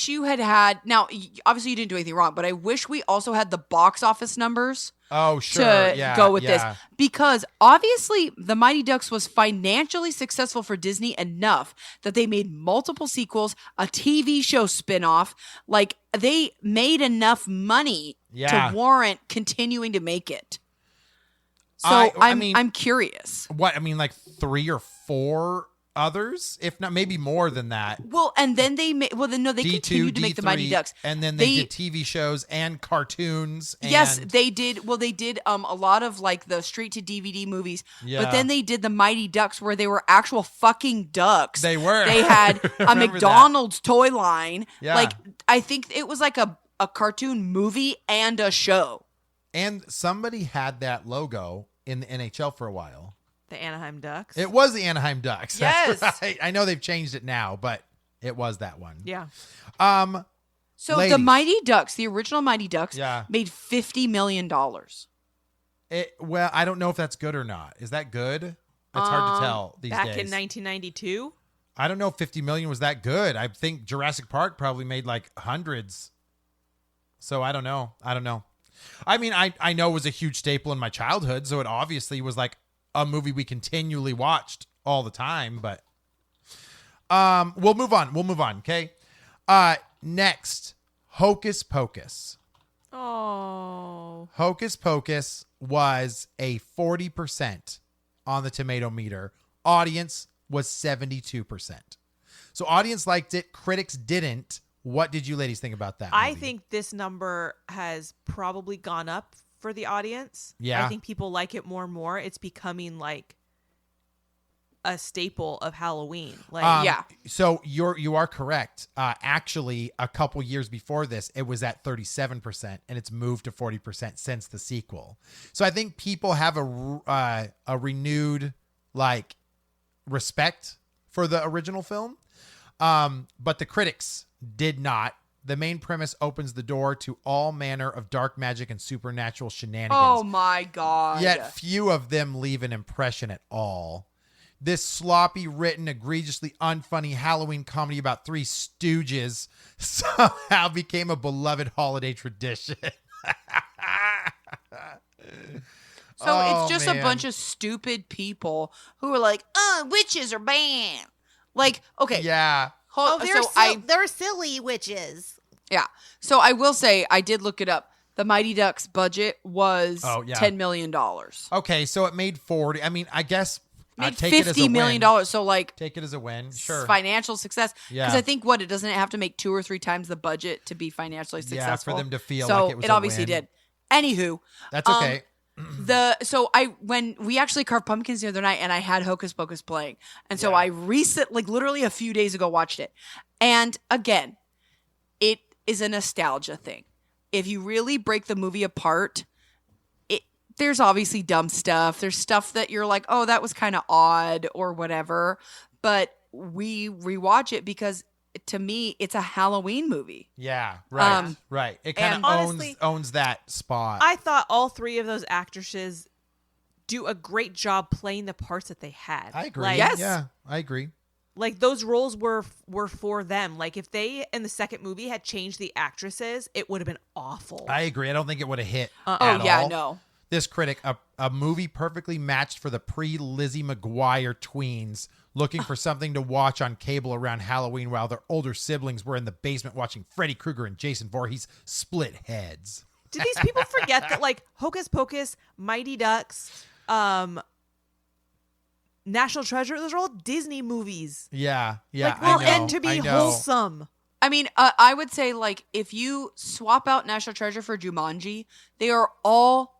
you had now. Obviously, you didn't do anything wrong, but I wish we also had the box office numbers
oh, sure.
to
Yeah,
go with
yeah.
this, because obviously, The Mighty Ducks was financially successful for Disney enough that they made multiple sequels, a TV show spinoff. Like they made enough money
Yeah.
to warrant continuing to make it. So
I mean-
I'm curious.
What? I mean, like 3 or 4 others, if not maybe more than that.
Well, and then they
D2,
continued to make the Mighty
D3,
Ducks,
and then they did TV shows and cartoons. And
yes, they did. Well, they did a lot of like the straight to DVD movies,
Yeah.
but then they did the Mighty Ducks where they were actual fucking ducks.
They were.
They had a
Remember
McDonald's toy line.
Yeah.
Like I think it was like a cartoon movie and a show.
And somebody had that logo in the NHL for a while.
The Anaheim Ducks.
It was the Anaheim Ducks. That's
Yes.
right. I know they've changed it now, but it was that one.
Yeah.
So
Ladies.
the Mighty Ducks, the original Mighty Ducks,
Yeah.
made $50 million.
Well, I don't know if that's good or not. Is that good? It's hard to tell these
Back
days.
in 1992.
I don't know if 50 million was that good. I think Jurassic Park probably made like hundreds. So I don't know. I mean, I know it was a huge staple in my childhood, so it obviously was like a movie we continually watched all the time, but we'll move on, okay? Next, Hocus Pocus.
Oh.
Hocus Pocus was a 40% on the tomato meter. Audience was 72%. So audience liked it, critics didn't. What did you ladies think about that
I
movie?
think this number has probably gone up for the audience.
Yeah.
I think people like it more and more. It's becoming like a staple of Halloween. Like
Yeah.
So you are correct. Actually, a couple years before this, it was at 37%, and it's moved to 40% since the sequel. So I think people have a renewed like respect for the original film, but the critics did not. The main premise opens the door to all manner of dark magic and supernatural shenanigans.
Oh my God.
Yet few of them leave an impression at all. This sloppy written, egregiously unfunny Halloween comedy about 3 stooges somehow became a beloved holiday tradition.
So it's just
man.
a bunch of stupid people who are like, witches are banned. Like, okay.
Yeah.
So
they're silly witches.
Yeah. So I will say, I did look it up. The Mighty Ducks budget was
Oh, yeah.
$10 million.
Okay, so it made 40. I mean, I guess
Made
take it as a
$50 million.
win.
So like
Take it as a win. Sure.
financial success.
Yeah.
Because I think it doesn't have to make 2 or 3 times the budget to be financially
Yeah,
successful.
for them to feel
so
like it was
it
a
obviously
win.
did. Anywho,
That's okay.
when we actually carved pumpkins the other night and I had Hocus Pocus playing. And so
Yeah.
I literally a few days ago watched it. And again, it is a nostalgia thing. If you really break the movie apart, there's obviously dumb stuff. There's stuff that you're like, oh, that was kind of odd or whatever. But we rewatch it because to me, it's a Halloween movie.
Yeah, right,
Um,
right. It kind
and
of
honestly,
owns that spot.
I thought all 3 of those actresses do a great job playing the parts that they had.
I agree.
Like,
Yes.
Yeah, I agree.
like those roles were for them. Like if they in the second movie had changed the actresses, it would have been awful.
I agree. I don't think it would have hit.
Oh,
at
yeah,
all.
no.
This critic, a movie perfectly matched for the pre-Lizzie McGuire tweens looking for something to watch on cable around Halloween while their older siblings were in the basement watching Freddy Krueger and Jason Voorhees split heads.
Did these people forget that like Hocus Pocus, Mighty Ducks, National Treasure, those are all Disney movies.
Yeah, yeah.
Like
I
we're
know,
meant to be
I know.
wholesome.
I mean, I would say like if you swap out National Treasure for Jumanji, they are all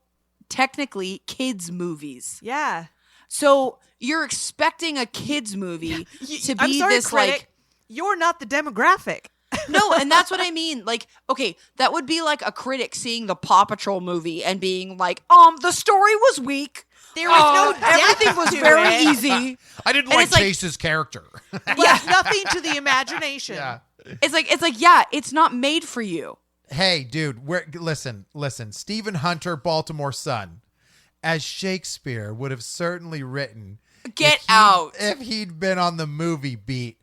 technically kids movies.
Yeah.
So you're expecting a kids movie to be
I'm sorry,
this
critic,
like
you're not the demographic.
no, and that's what I mean. Like, okay, that would be like a critic seeing the Paw Patrol movie and being like, the story was weak.
There was no
everything
depth
was
to
very
it.
easy.
I didn't
And
like
it's like-
Chase's character.
Left nothing to the imagination.
Yeah.
It's like, yeah, it's not made for you.
Hey, dude, listen. Stephen Hunter, Baltimore Sun, as Shakespeare would have certainly written.
Get out.
If he'd been on the movie beat.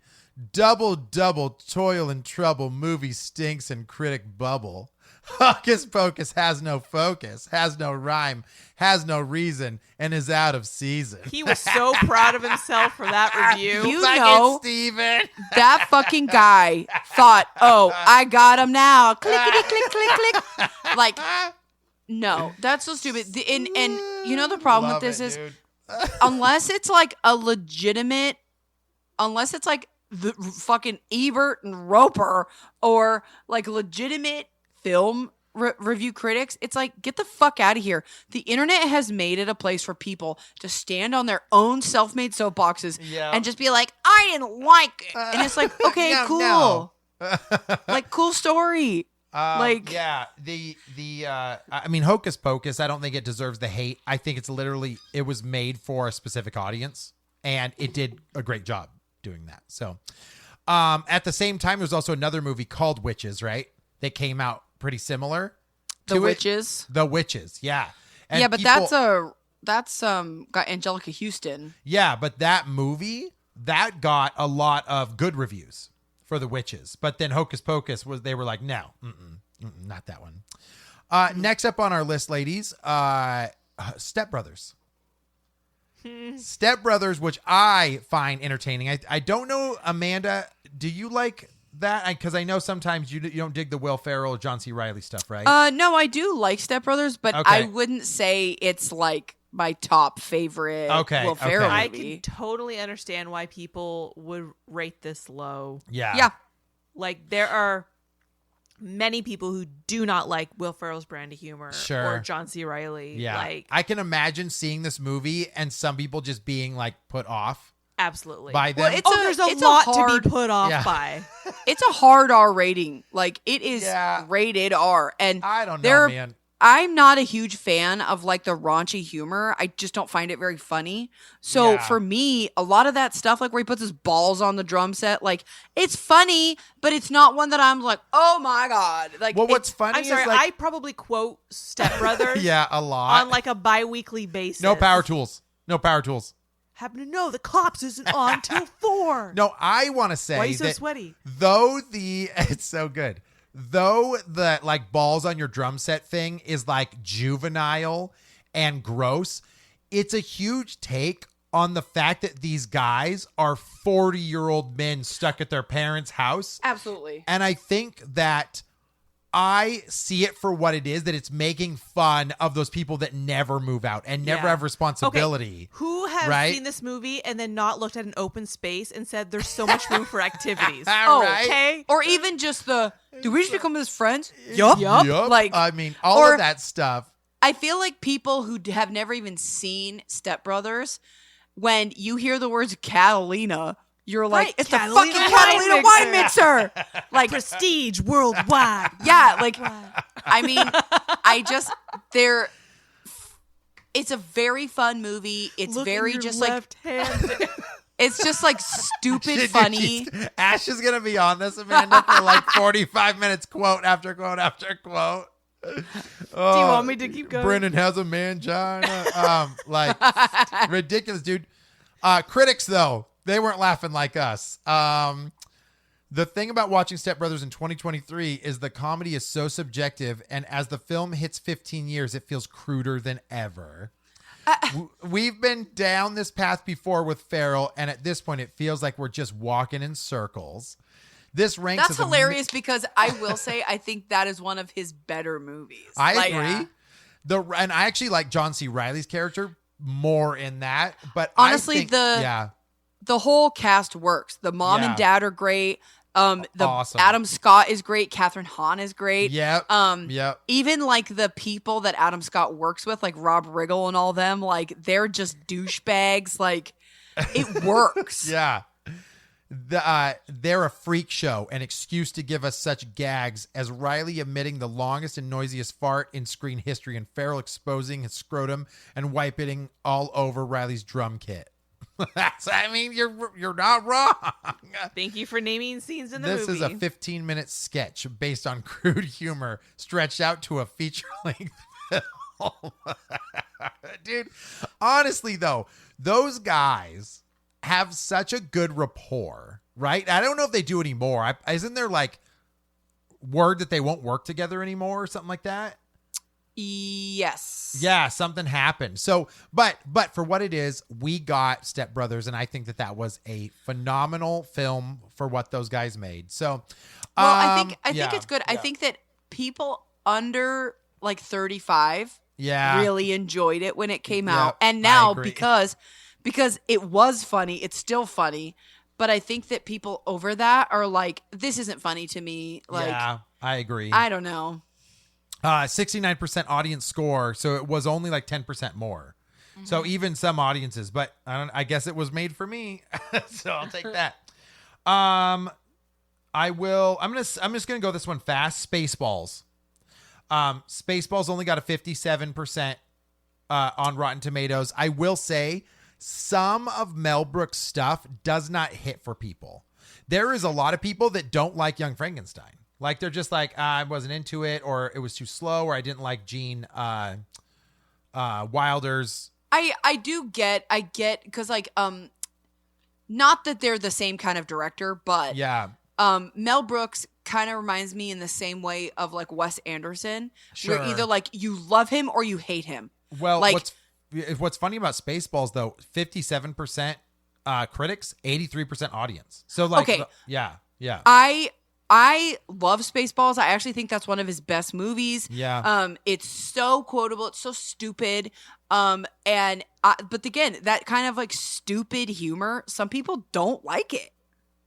Double, toil and trouble, movie stinks and critic bubble. Hocus Pocus has no focus, has no rhyme, has no reason, and is out of season.
He was so proud of himself for that review.
You
Suck it,
know-
Steven.
That fucking guy thought, I got him now. Clickety, click, click, click. Like, no, that's so stupid. And you know the problem
Love
with this
it,
is,
dude.
unless it's like unless it's like the fucking Ebert and Roper or like legitimate film review critics, it's like, get the fuck out of here. The internet has made it a place for people to stand on their own self-made soapboxes
Yeah.
and just be like, I didn't like it. And it's like, okay,
No,
cool.
no.
Like, cool story. Like-
yeah, I mean, Hocus Pocus, I don't think it deserves the hate. I think it was made for a specific audience, and it did a great job doing that. So, at the same time, there's also another movie called Witches, right? That came out pretty similar.
The
to it.
Witches.
The Witches, yeah. And
Yeah, but
people-
that's got Angelica Houston.
Yeah, but that movie, that got a lot of good reviews for The Witches. But then Hocus Pocus they were like, no, not that one. Next up on our list, ladies, Step Brothers. Step Brothers, which I find entertaining. I don't know, Amanda, do you like that? Because I know sometimes you don't dig the Will Ferrell or John C. Reilly stuff, right?
No, I do like Step Brothers, but
Okay.
I wouldn't say it's like my top favorite
Okay,
Will Ferrell
okay.
I
movie.
can totally understand why people would rate this low.
yeah.
Yeah.
Like there are many people who do not like Will Ferrell's brand of humor
Sure.
or John C. Reilly.
Yeah.
Like
I can imagine seeing this movie and some people just being like put off
absolutely.
by them.
Well,
there's a
it's
lot
hard-
to be put off
Yeah.
by.
It's a hard R rating. Like it is
Yeah.
rated R. And
I don't know,
there-
man.
I'm not a huge fan of like the raunchy humor. I just don't find it very funny. So
Yeah.
for me, a lot of that stuff, like where he puts his balls on the drum set, like it's funny, but it's not one that I'm like, oh my God. Like
Well, what's
it's-
funny
I'm sorry,
is like,
I probably quote Step Brothers
yeah, a lot.
on like a bi-weekly basis.
No power tools. No power tools.
Happen to know the cops isn't on till 4.
No, I want to say
Why are you so
that
sweaty?
though it's so good. Though the like balls on your drum set thing is like juvenile and gross, it's a huge take on the fact that these guys are 40-year-old men stuck at their parents' house.
Absolutely.
And I think that I see it for what it is, that it's making fun of those people that never move out and never
Yeah.
have responsibility.
Who has
Right?
seen this movie and then not looked at an open space and said there's so much room for activities?
Oh, right?
Okay.
Or even just the, do we just become his friends?
Yup.
Yup.
Like,
I mean, all
or-
of that stuff.
I feel like people who have never even seen Step Brothers, when you hear the words Catalina, you're like,
Right,
it's
Catalina
the fucking
wine
Catalina wine mixer. Like,
Prestige worldwide.
yeah, like, I mean, it's a very fun movie. It's
Look
very
in your
just
left hand.
it's just like stupid
Shit,
funny.
dude, Ash is going to be on this, Amanda, for like 45 minutes, quote after quote after quote.
Do you want me to keep going?
Brennan has a mangina. Like, ridiculous, dude. Critics, though, they weren't laughing like us. The thing about watching Step Brothers in 2023 is the comedy is so subjective, and as the film hits 15 years, it feels cruder than ever. We've been down this path before with Farrell, and at this point, it feels like we're just walking in circles. This ranks
That's
as a
hilarious because I will say I think that is one of his better movies.
I
Like,
agree. And I actually like John C. Reilly's character more in that. But
Honestly,
I think,
the whole cast works. The mom
Yeah.
and dad are great. The
Awesome.
Adam Scott is great. Catherine Hahn is great.
Yep. Yep.
Even like the people that Adam Scott works with, like Rob Riggle and all them, like they're just douchebags. Like it works.
Yeah. They're a freak show, an excuse to give us such gags as Riley emitting the longest and noisiest fart in screen history and Farrell exposing his scrotum and wiping all over Riley's drum kit. You're not wrong.
Thank you for naming scenes in the
This
movie.
is a 15-minute sketch based on crude humor stretched out to a feature-length film. Dude, honestly, though, those guys have such a good rapport, right? I don't know if they do anymore. Isn't there like word that they won't work together anymore or something like that?
Yes.
Yeah, something happened. So, but for what it is, we got Step Brothers, and I think that was a phenomenal film for what those guys made. So,
Well, I think
yeah,
it's good. I
yeah.
think that people under like 35
Yeah.
really enjoyed it when it came
Yep,
out. And
I
now
agree.
because it was funny, it's still funny, but I think that people over that are like, this isn't funny to me. Like,
yeah, I agree.
I don't know.
69% audience score, so it was only like 10% more. So even some audiences, but I guess it was made for me, so I'll take that. I'm just gonna go this one fast. Spaceballs. Spaceballs only got a 57% on Rotten Tomatoes. I will say some of Mel Brooks' stuff does not hit for people. There is a lot of people that don't like Young Frankenstein. Like they're just like, I wasn't into it, or it was too slow, or I didn't like Gene Wilder's.
I get because like not that they're the same kind of director, but
Yeah,
Mel Brooks kind of reminds me in the same way of like Wes Anderson,
Sure.
where either like you love him or you hate him.
well,
Like-
what's funny about Spaceballs though, 57% critics, 83% audience. So like,
Okay.
yeah.
I love Spaceballs. I actually think that's one of his best movies.
Yeah.
It's so quotable. It's so stupid. But again, that kind of like stupid humor, some people don't like it.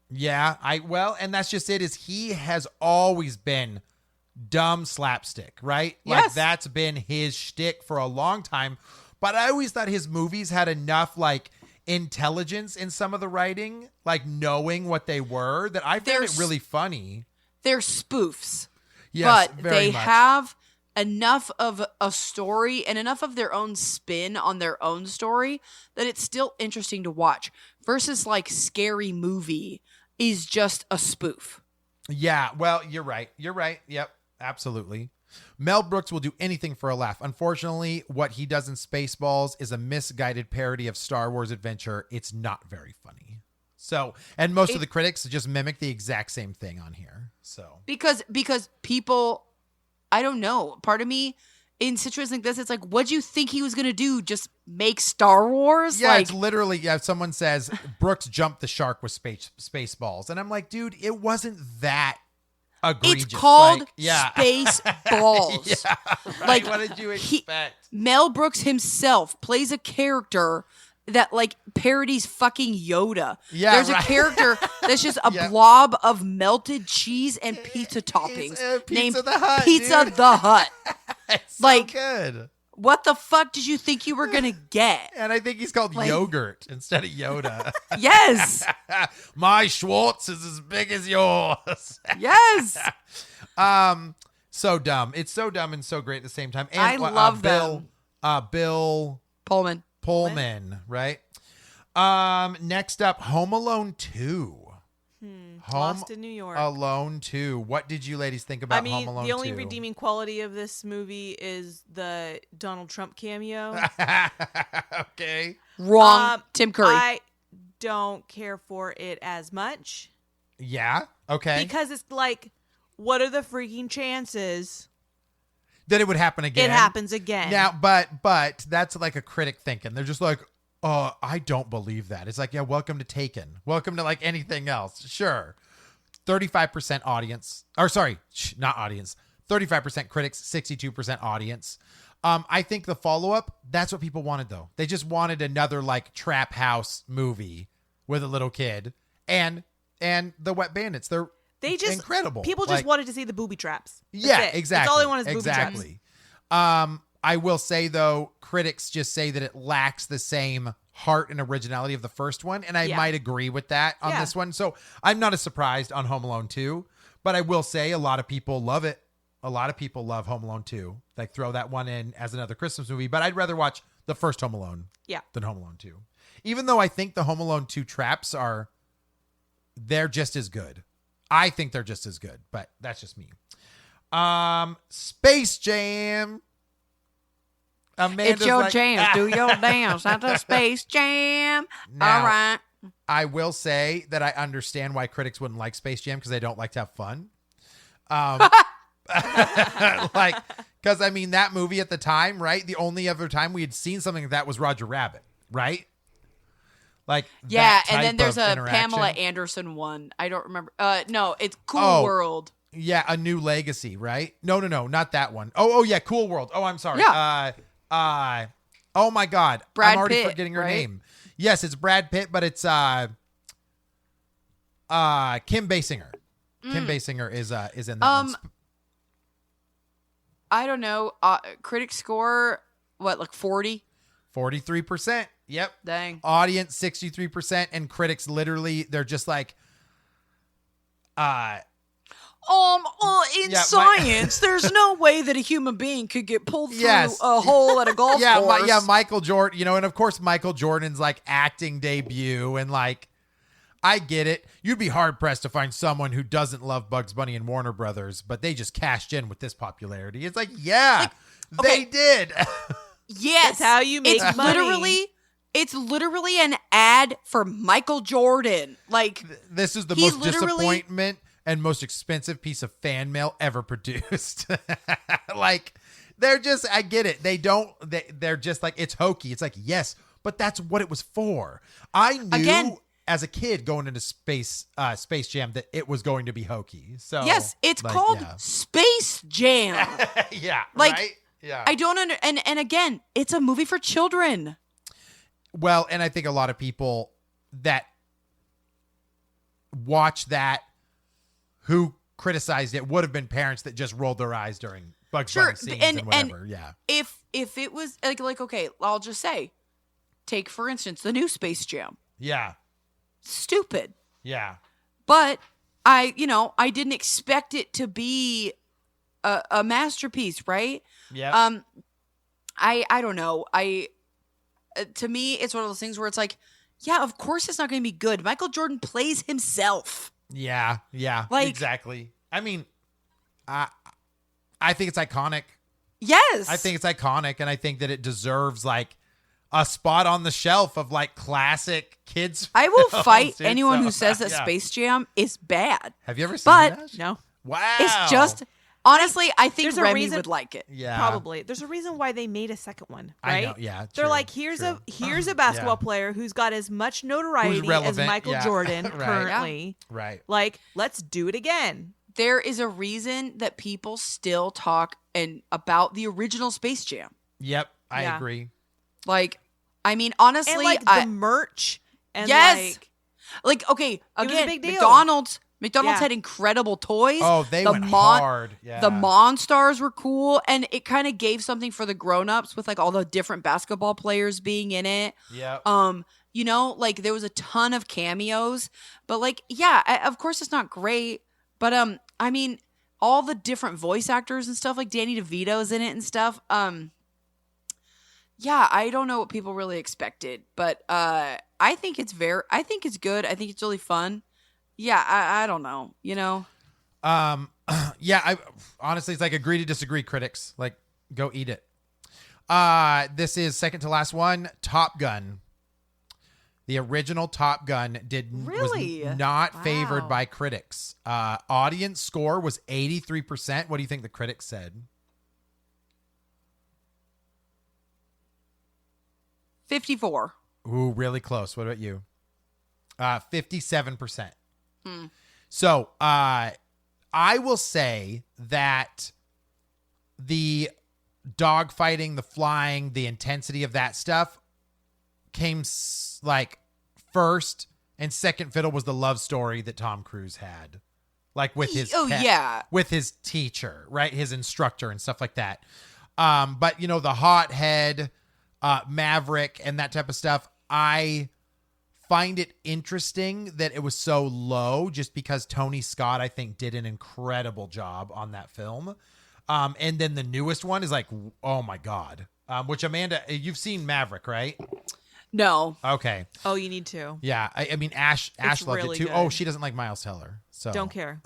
Yeah, and that's just it, is he has always been dumb slapstick, right? Like
Yes.
that's been his shtick for a long time. But I always thought his movies had enough like intelligence in some of the writing, like knowing what they were, that I found
They're
it really funny.
They're spoofs.
Yes,
but
very
they
much.
have enough of a story and enough of their own spin on their own story that it's still interesting to watch, versus like Scary Movie is just a spoof.
Yeah, well, you're right. Yep, absolutely. Mel Brooks will do anything for a laugh. Unfortunately, what he does in Spaceballs is a misguided parody of Star Wars Adventure. It's not very funny. So, and most of the critics just mimic the exact same thing on here. So,
Because people, I don't know, part of me in situations like this, it's like, what'd you think he was gonna do? Just make Star Wars?
yeah,
Like,
it's literally, someone says Brooks jumped the shark with Spaceballs. And I'm like, dude, it wasn't that egregious.
It's called
Like, yeah.
Spaceballs.
Yeah, right.
Like,
What did you expect?
Mel Brooks himself plays a character that like parodies fucking Yoda.
Yeah,
There's
right.
a character that's just a
Yeah.
blob of melted cheese and pizza toppings
Pizza
named
the Hut,
Pizza
dude.
the Hut.
It's
like-
so good.
What the fuck did you think you were gonna get?
And I think he's called
Like-
yogurt instead of Yoda.
Yes,
My Schwartz is as big as yours.
yes.
So dumb. It's so dumb and so great at the same time. And
I love
Bill,
them.
Bill
Pullman.
Pullman, right? Next up, Home Alone 2.
Lost in New York.
Alone 2. What did you ladies think about
I mean,
Home Alone 2?
the only redeeming quality of this movie is the Donald Trump cameo.
Okay.
Wrong. Tim Curry.
I don't care for it as much
Yeah. Okay.
because it's like, what are the freaking chances
That it would happen again.
it happens again?
Now, but that's like a critic thinking. They're just like, oh, I don't believe that. It's like, yeah, welcome to Taken. Welcome to like anything else. Sure. 35% audience. Or sorry, not audience. 35% critics, 62% audience. I think the follow-up, that's what people wanted though. They just wanted another like trap house movie with a little kid and the Wet Bandits.
they just
incredible.
People just
Like-
wanted to see the booby traps. That's
Yeah,
it.
exactly.
That's all they want is booby traps.
Exactly. I will say though, critics just say that it lacks the same heart and originality of the first one, and I
Yeah.
might agree with that on
Yeah.
this one. So I'm not as surprised on Home Alone 2, but I will say a lot of people love it. A lot of people love Home Alone 2. Like throw that one in as another Christmas movie, but I'd rather watch the first Home Alone
Yeah.
than Home Alone 2. Even though I think the Home Alone 2 traps they're just as good. I think they're just as good, but that's just me. Space Jam. Amanda's
It's your
like,
jam. Do your dance at the Space Jam.
Now-
All right.
I will say that I understand why critics wouldn't like Space Jam because they don't like to have fun. Like, because I mean, that movie at the time, right? The only other time we had seen something like that was Roger Rabbit, right? Like,
Yeah,
that
and then
type
there's
of
a
interaction.
Pamela Anderson one. I don't remember. No, it's Cool
Oh.
World.
Yeah, A New Legacy, right? No, not that one. Oh, yeah, Cool World. Oh, I'm sorry.
Yeah.
Oh my God,
Brad
I'm already
Pitt,
forgetting her
right?
name. Yes, it's Brad Pitt, but it's Kim Basinger. Kim Basinger is in that one.
I don't know. Critic score, what, like 40?
43%. Yep.
Dang.
Audience 63%, and critics literally they're just like,
In
Yeah,
science, there's no way that a human being could get pulled through
Yes.
a hole at a golf
yeah,
course.
Michael Jordan, and of course Michael Jordan's like acting debut, and like, I get it. You'd be hard pressed to find someone who doesn't love Bugs Bunny and Warner Brothers, but they just cashed in with this popularity. It's like, yeah,
okay.
they did.
Yes,
That's how you make
it's
money.
literally an ad for Michael Jordan. Like,
This is the
He
most
literally-
disappointment and most expensive piece of fan mail ever produced. Like, they're just, I get it. They're just like, it's hokey. It's like, yes, but that's what it was for. I knew
Again-
as a kid going into Space Jam that it was going to be hokey. So
yes, it's
like,
called
yeah.
Space Jam.
Yeah,
Like,
right? Yeah.
I don't and again, it's a movie for children.
Well, and I think a lot of people that watch that who criticized it would have been parents that just rolled their eyes during Bugs
Sure,
Bunny scenes
and-
and whatever. Yeah.
If it was like okay, I'll just say, take for instance the new Space Jam.
Yeah.
Stupid.
Yeah.
But I didn't expect it to be a masterpiece, right?
Yeah.
I don't know. To me, it's one of those things where it's like, yeah, of course it's not going to be good. Michael Jordan plays himself.
Yeah. Yeah.
like-
exactly. I mean, I think it's iconic.
Yes.
I think it's iconic, and I think that it deserves like a spot on the shelf of like classic kids.
I will
films,
fight
dude.
anyone
So,
who says that
yeah.
Space Jam is bad.
Have you ever seen
But-
that?
No.
Wow.
It's just honestly, I think
There's a
Remy
reason-
would like it.
yeah.
Probably. There's a reason why they made a second one,
I
right?
know, yeah,
They're
true,
like, here's
true.
a basketball player who's got as much notoriety as
relevant,
Michael
yeah.
Jordan
Right.
currently.
Right.
Like, let's do it again.
there is a reason that people still talk about the original Space Jam.
Yep, I
Yeah.
agree.
Like, I mean, honestly,
And like the merch and
yes.
like
Okay,
was a
again,
big deal.
McDonald's
Yeah.
had incredible toys.
Oh, they
The
went hard. Yeah.
The Monstars were cool, and it kind of gave something for the grown-ups with like all the different basketball players being in it.
Yep.
You know, like there was a ton of cameos, but like, yeah, of course it's not great, but I mean, all the different voice actors and stuff, like Danny DeVito's in it and stuff. Yeah, I don't know what people really expected, but I think it's good. I think it's really fun. Yeah, I don't know, you know.
Yeah, I honestly, it's like agree to disagree, critics. Like, go eat it. This is second to last one, Top Gun. The original Top Gun
Really?
was not favored
Wow.
by critics. Audience score was 83%. What do you think the critics said?
54.
Ooh, really close. What about you? 57%.
Hmm.
So, I will say that the dogfighting, the flying, the intensity of that stuff came like first, and second fiddle was the love story that Tom Cruise had, like with his with his teacher, right, his instructor and stuff like that. But you know, the hothead, Maverick, and that type of stuff, I find it interesting that it was so low, just because Tony Scott, I think, did an incredible job on that film. And then the newest one is like, oh my God. Which, Amanda, you've seen Maverick, right?
No.
Okay.
oh, you need to.
Yeah. I mean, Ash loved
really
it too.
good.
Oh, she doesn't like Miles Teller. So
Don't care.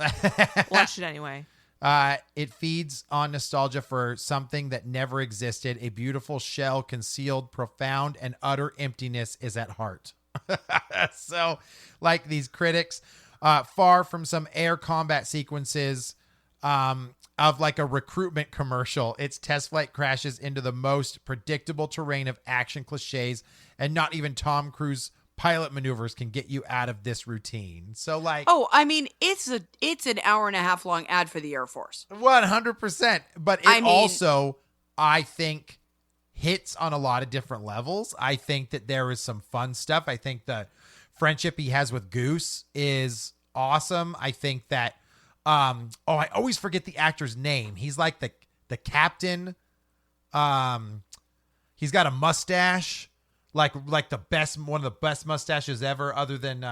Watch it anyway.
It feeds on nostalgia for something that never existed. A beautiful shell, concealed, profound, and utter emptiness is at heart. So, like these critics, far from some air combat sequences of like a recruitment commercial, its test flight crashes into the most predictable terrain of action cliches, and not even Tom Cruise pilot maneuvers can get you out of this routine. So, like,
Oh, I mean, it's an hour and a half long ad for the Air Force.
100%. But it
I mean-
also, I think, hits on a lot of different levels. I think that there is some fun stuff. I think the friendship he has with Goose is awesome. I think that, I always forget the actor's name. He's like the captain. He's got a mustache, like the best, one of the best mustaches ever, other than,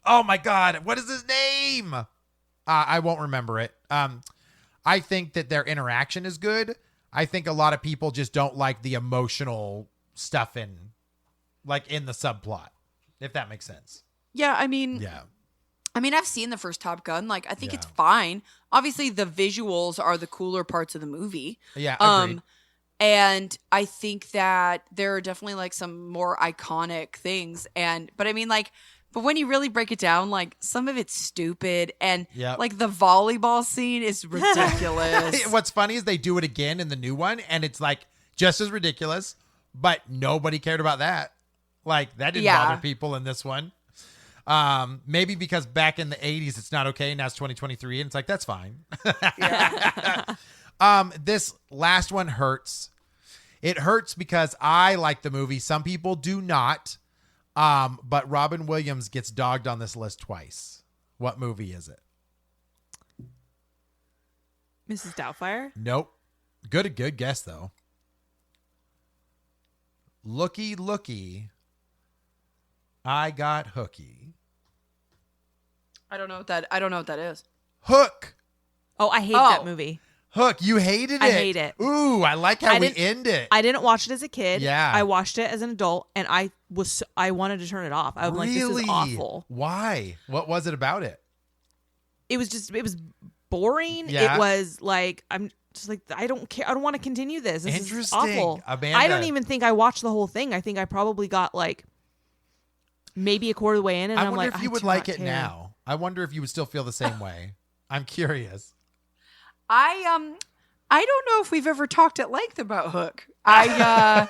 oh my God, what is his name? I won't remember it. I think that their interaction is good. I think a lot of people just don't like the emotional stuff in the subplot, if that makes sense.
Yeah, I mean,
Yeah.
I've seen the first Top Gun. Like, I think
Yeah.
it's fine. Obviously, the visuals are the cooler parts of the movie.
Yeah. Agreed.
And I think that there are definitely like some more iconic things. But I mean, like, but when you really break it down, like some of it's stupid, and
Yep.
like the volleyball scene is ridiculous.
What's funny is they do it again in the new one, and it's like just as ridiculous, but nobody cared about that. Like, that didn't
Yeah.
bother people in this one. Maybe because back in the 80s it's not okay, now it's 2023 and it's like, that's fine. This last one hurts. It hurts because I like the movie. Some people do not. But Robin Williams gets dogged on this list twice. What movie is it?
Mrs. Doubtfire.
Nope. Good guess though. Looky, I got hooky.
I don't know what that is.
Hook.
Oh, I hate
Oh.
that movie.
Hook. You hated it.
I hate it.
Ooh, I like how
I
we
didn't-
end it.
I didn't watch it as a kid.
Yeah.
I watched it as an adult, and I wanted to turn it off. I'm like, this is awful.
Why? What was it about it?
It was boring.
Yeah.
It was like, I'm just like, I don't care. I don't want to continue this. This is
Interesting.
awful.
Amanda.
I don't even think I watched the whole thing. I think I probably got like maybe a quarter of the way in, and
I
I'm
wonder
like,
if you
I
would
do
like
not
it
care.
now. I wonder if you would still feel the same way. I'm curious.
I don't know if we've ever talked at length about Hook. I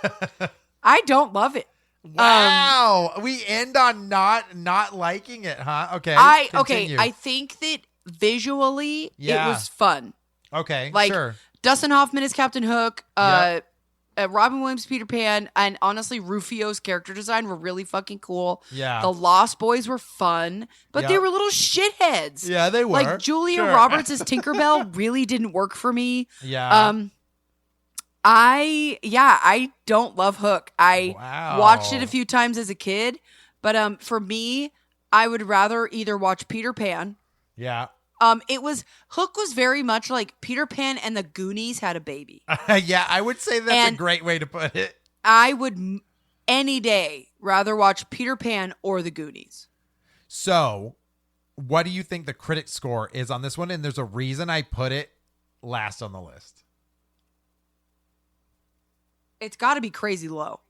don't love it.
Wow. We end on not liking it, huh? Okay.
I
continue.
think that visually,
Yeah.
it was fun.
Okay,
Like,
sure.
Dustin Hoffman is Captain Hook.
Yep.
Robin Williams, Peter Pan, and honestly, Rufio's character design were really fucking cool.
Yeah.
The Lost Boys were fun, but they
Yep.
were little shitheads.
Yeah, they were.
Like Julia
Sure.
Roberts as Tinkerbell really didn't work for me.
Yeah.
I don't love Hook. I
Wow.
watched it a few times as a kid, but for me, I would rather either watch Peter Pan.
Yeah.
Hook was very much like Peter Pan and the Goonies had a baby.
Yeah, I would say that's a
And-
great way to put it.
I would any day rather watch Peter Pan or the Goonies.
So, what do you think the critic score is on this one? And there's a reason I put it last on the list.
It's got to be crazy low.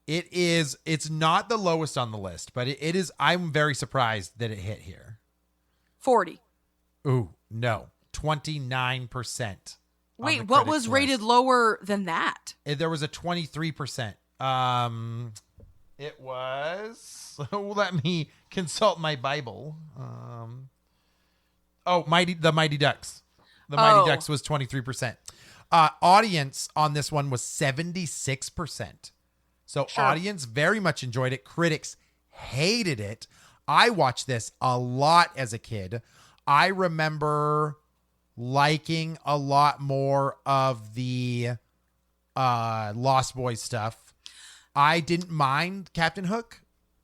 It's not the lowest on the list, but it is. I'm very surprised that it hit here.
40.
Ooh, no. 29%.
Wait, what was rated lower than that?
There was a 23%. It was. Let me consult my Bible. The Mighty Ducks. The Mighty Ducks was 23%. Audience on this one was 76%. So
Sure.
audience very much enjoyed it. Critics hated it. I watched this a lot as a kid. I remember liking a lot more of the Lost Boys stuff. I didn't mind Captain Hook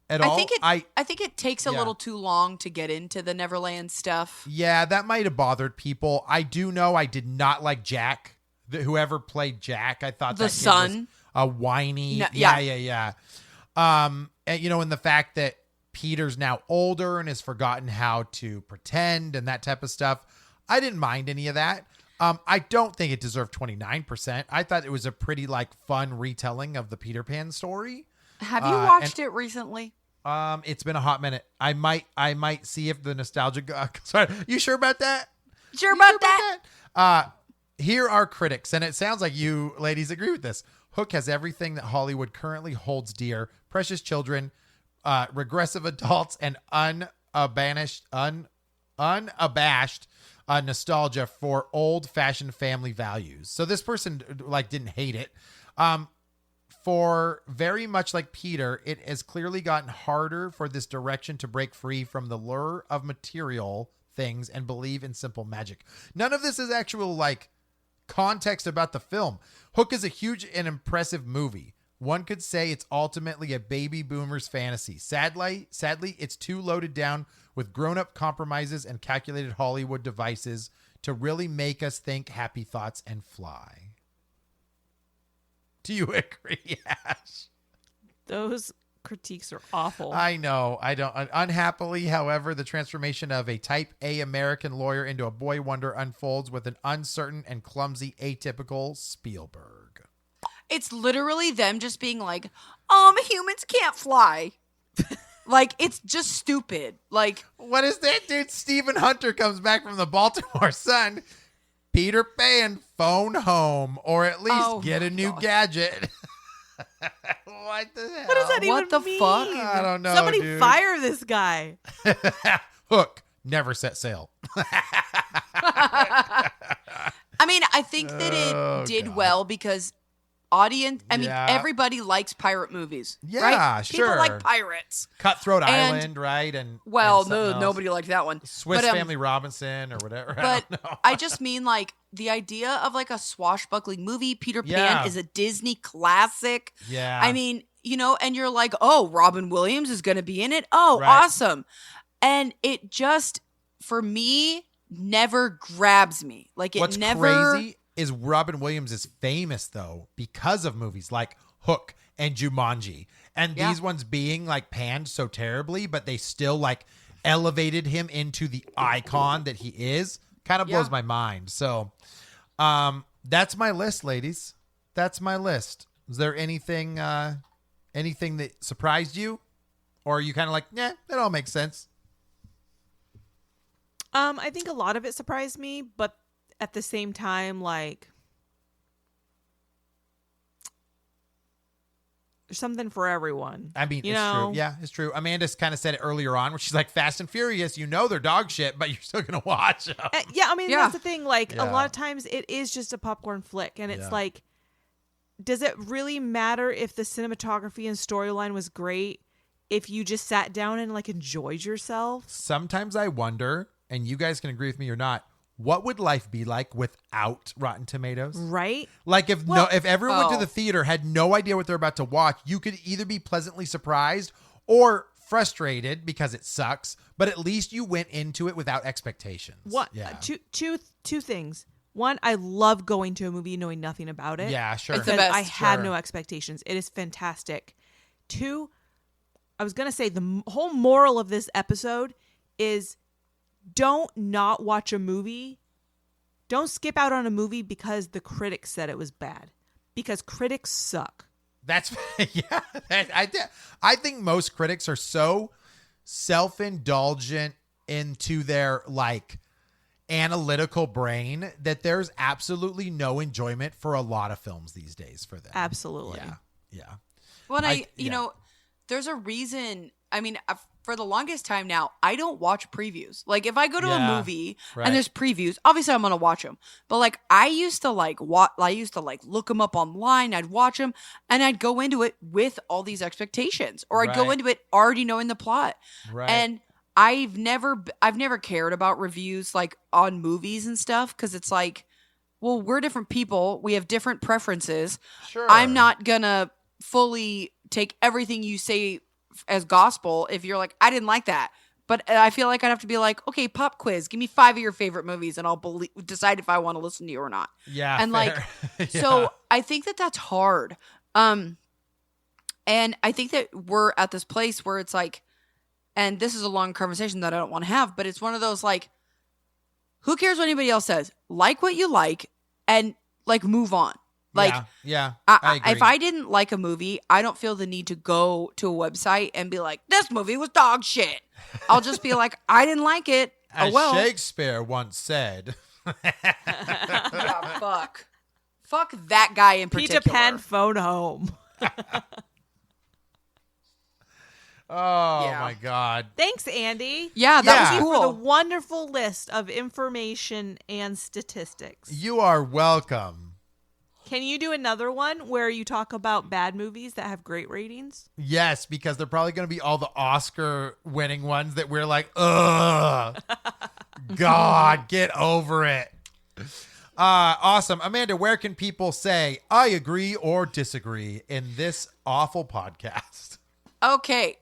at all.
I think it takes a
Yeah.
little too long to get into the Neverland stuff.
Yeah, that might have bothered people. I do know I did not like Jack. Whoever played Jack, I thought
The
that kid
son?
was a whiny.
No,
yeah. And and the fact that Peter's now older and has forgotten how to pretend and that type of stuff. I didn't mind any of that. I don't think it deserved 29%. I thought it was a pretty fun retelling of the Peter Pan story.
Have you watched it recently?
It's been a hot minute. I might see if the nostalgia. Sorry, you sure about that?
Sure about that?
Here are critics, and it sounds like you ladies agree with this. Hook has everything that Hollywood currently holds dear: precious children, regressive adults, and unabashed nostalgia for old-fashioned family values. So this person didn't hate it. For very much like Peter, it has clearly gotten harder for this direction to break free from the lure of material things and believe in simple magic. None of this is actual context about the film. Hook is a huge and impressive movie. One could say it's ultimately a baby boomer's fantasy. Sadly, it's too loaded down with grown-up compromises and calculated Hollywood devices to really make us think happy thoughts and fly. Do you agree, Ash?
Those critiques are awful.
I know. I don't. Unhappily, however, the transformation of a type A American lawyer into a boy wonder unfolds with an uncertain and clumsy, atypical Spielberg.
It's literally them just being like, humans can't fly. It's just stupid.
What is that, dude? Stephen Hunter comes back from the Baltimore Sun. Peter Pan, phone home, or at least get a new gadget. What the hell?
What does that
What
even
the
mean?
fuck?
I don't know,
Somebody
dude.
fire this guy.
Hook, never set sail.
I mean, I think that it did
God.
well because
Yeah.
everybody likes pirate movies.
Yeah,
right?
sure.
People like pirates.
Cutthroat
And-
Island, right? And
Well,
something else.
nobody liked that one.
Swiss
But,
Family Robinson or whatever. I
But
don't know.
I just mean the idea of a swashbuckling movie. Peter Pan
Yeah.
is a Disney classic.
Yeah.
I mean, and you're like, oh, Robin Williams is going to be in it. Oh,
Right.
awesome. And it just, for me, never grabs me.
What's
never.
crazy is Robin Williams is famous though because of movies like Hook and Jumanji, and
Yeah.
these ones being panned so terribly, but they still elevated him into the icon that he is. Kind of blows
Yeah.
my mind. So, that's my list, ladies. That's my list. Is there anything that surprised you, or are you kind of yeah, that all makes sense?
I think a lot of it surprised me, but at the same time, There's something for everyone.
I mean,
you
it's
know?
true. Yeah, it's true. Amanda's kind of said it earlier on where she's like, Fast and Furious, you know they're dog shit, but you're still going to watch them.
Yeah, I mean,
Yeah.
that's the thing. Like,
Yeah.
a lot of times it is just a popcorn flick. And it's
Yeah.
like, does it really matter if the cinematography and storyline was great if you just sat down and, like, enjoyed yourself?
Sometimes I wonder, and you guys can agree with me or not, what would life be like without Rotten Tomatoes?
Right?
Like if
Well-
if everyone went to
Oh.
the theater had no idea what they're about to watch, you could either be pleasantly surprised or frustrated because it sucks, but at least you went into it without expectations.
What?
Yeah.
Two things. One, I love going to a movie knowing nothing about it.
Yeah, sure.
It's the
Because
best.
I have
Sure.
no expectations. It is fantastic. Two, I was going to say whole moral of this episode is don't not watch a movie. Don't skip out on a movie because the critics said it was bad. Because critics suck.
That's yeah. I think most critics are so self-indulgent into their like analytical brain that there's absolutely no enjoyment for a lot of films these days for them.
Absolutely.
Yeah. Yeah.
Well, and
I-
you
yeah.
know, there's a reason. I mean, for the longest time now, I don't watch previews. Like, if I go to
Yeah,
a movie
right.
and there's previews, obviously I'm gonna watch them. But like, I used to like look them up online. I'd watch them, and I'd go into it with all these expectations, or I'd go
Right.
into it already knowing the plot.
Right.
And I've never cared about reviews like on movies and stuff because it's like, well, we're different people. We have different preferences.
Sure.
I'm not gonna fully take everything you say as gospel if you're like, I didn't like that. But I feel like I'd have to be like, okay, pop quiz, give me 5 of your favorite movies, and I'll decide if I want to listen to you or not.
Yeah.
And like,
fair.
so I think that that's hard. And I think that we're at this place where it's like, and this is a long conversation that I don't want to have, but it's one of those like, who cares what anybody else says? Like what you like, and like move on. Like,
yeah. I agree.
if I didn't like a movie, I don't feel the need to go to a website and be like, this movie was dog shit. I'll just be like, I didn't like it.
As
Oh well.
Shakespeare once said.
Yeah, fuck. Fuck that guy in particular.
Peter Pan, phone home.
Oh
Yeah.
my God.
Thanks, Andy.
Yeah, that
Yeah.
was
Thank you for the
cool.
wonderful list of information and statistics.
You are welcome.
Can you do another one where you talk about bad movies that have great ratings?
Yes, because they're probably going to be all the Oscar winning ones that we're like, ugh. God, get over it. Awesome. Amanda, where can people say, I agree or disagree in this awful podcast?
Okay.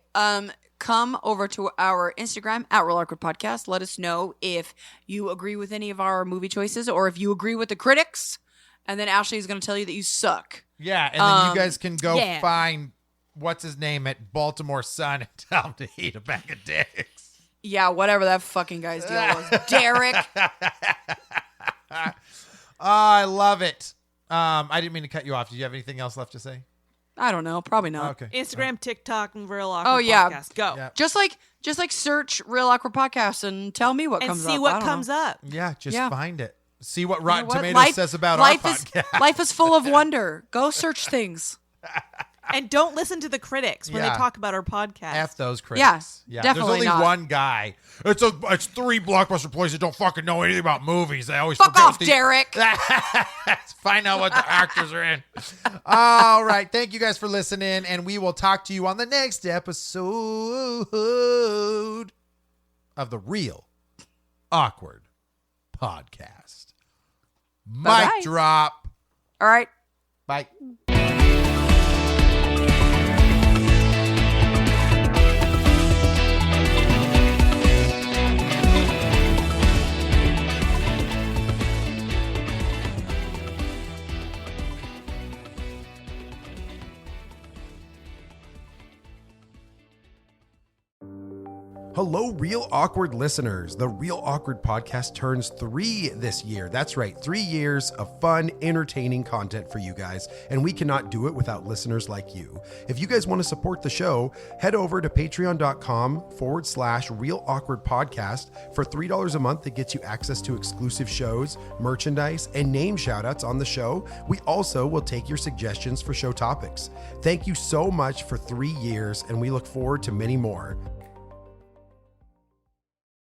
Come over to our Instagram at Real Awkward Podcast. Let us know if you agree with any of our movie choices or if you agree with the critics. And then Ashley is going to tell you that you suck.
Yeah, and then you guys can go
yeah.
find what's his name at Baltimore Sun and tell him to eat a bag of dicks.
Yeah, whatever that fucking guy's deal was. Derek.
I love it. I didn't mean to cut you off. Did you have anything else left to say?
I don't know. Probably not.
Okay.
Instagram, TikTok, and Real Awkward
Oh, yeah.
Podcast. Go.
Yeah.
Just like search Real Awkward Podcast and tell me what
And
comes up.
see
I
what
don't
comes
know.
up.
Yeah, just
Yeah.
find it. See what
You know
Rotten
what?
Tomatoes says about
life
our
is
podcast.
life is full of wonder. Go search things.
And don't listen to the critics when
Yeah.
they talk about our podcast.
F those critics.
Yeah,
There's
definitely
only
not.
one guy. It's 3 blockbuster places that don't fucking know anything about movies. They always
Fuck
forget
off,
the-
Derek.
Find out what the actors are in. All right. Thank you guys for listening, and we will talk to you on the next episode of the Real Awkward Podcast.
Bye-bye.
Mic drop.
All right.
Bye.
Hello, Real Awkward listeners. The Real Awkward podcast turns 3 this year. That's right, 3 years of fun, entertaining content for you guys, and we cannot do it without listeners like you. If you guys want to support the show, head over to patreon.com/Real Awkward Podcast. For $3 a month, that gets you access to exclusive shows, merchandise, and name shoutouts on the show. We also will take your suggestions for show topics. Thank you so much for 3 years, and we look forward to many more.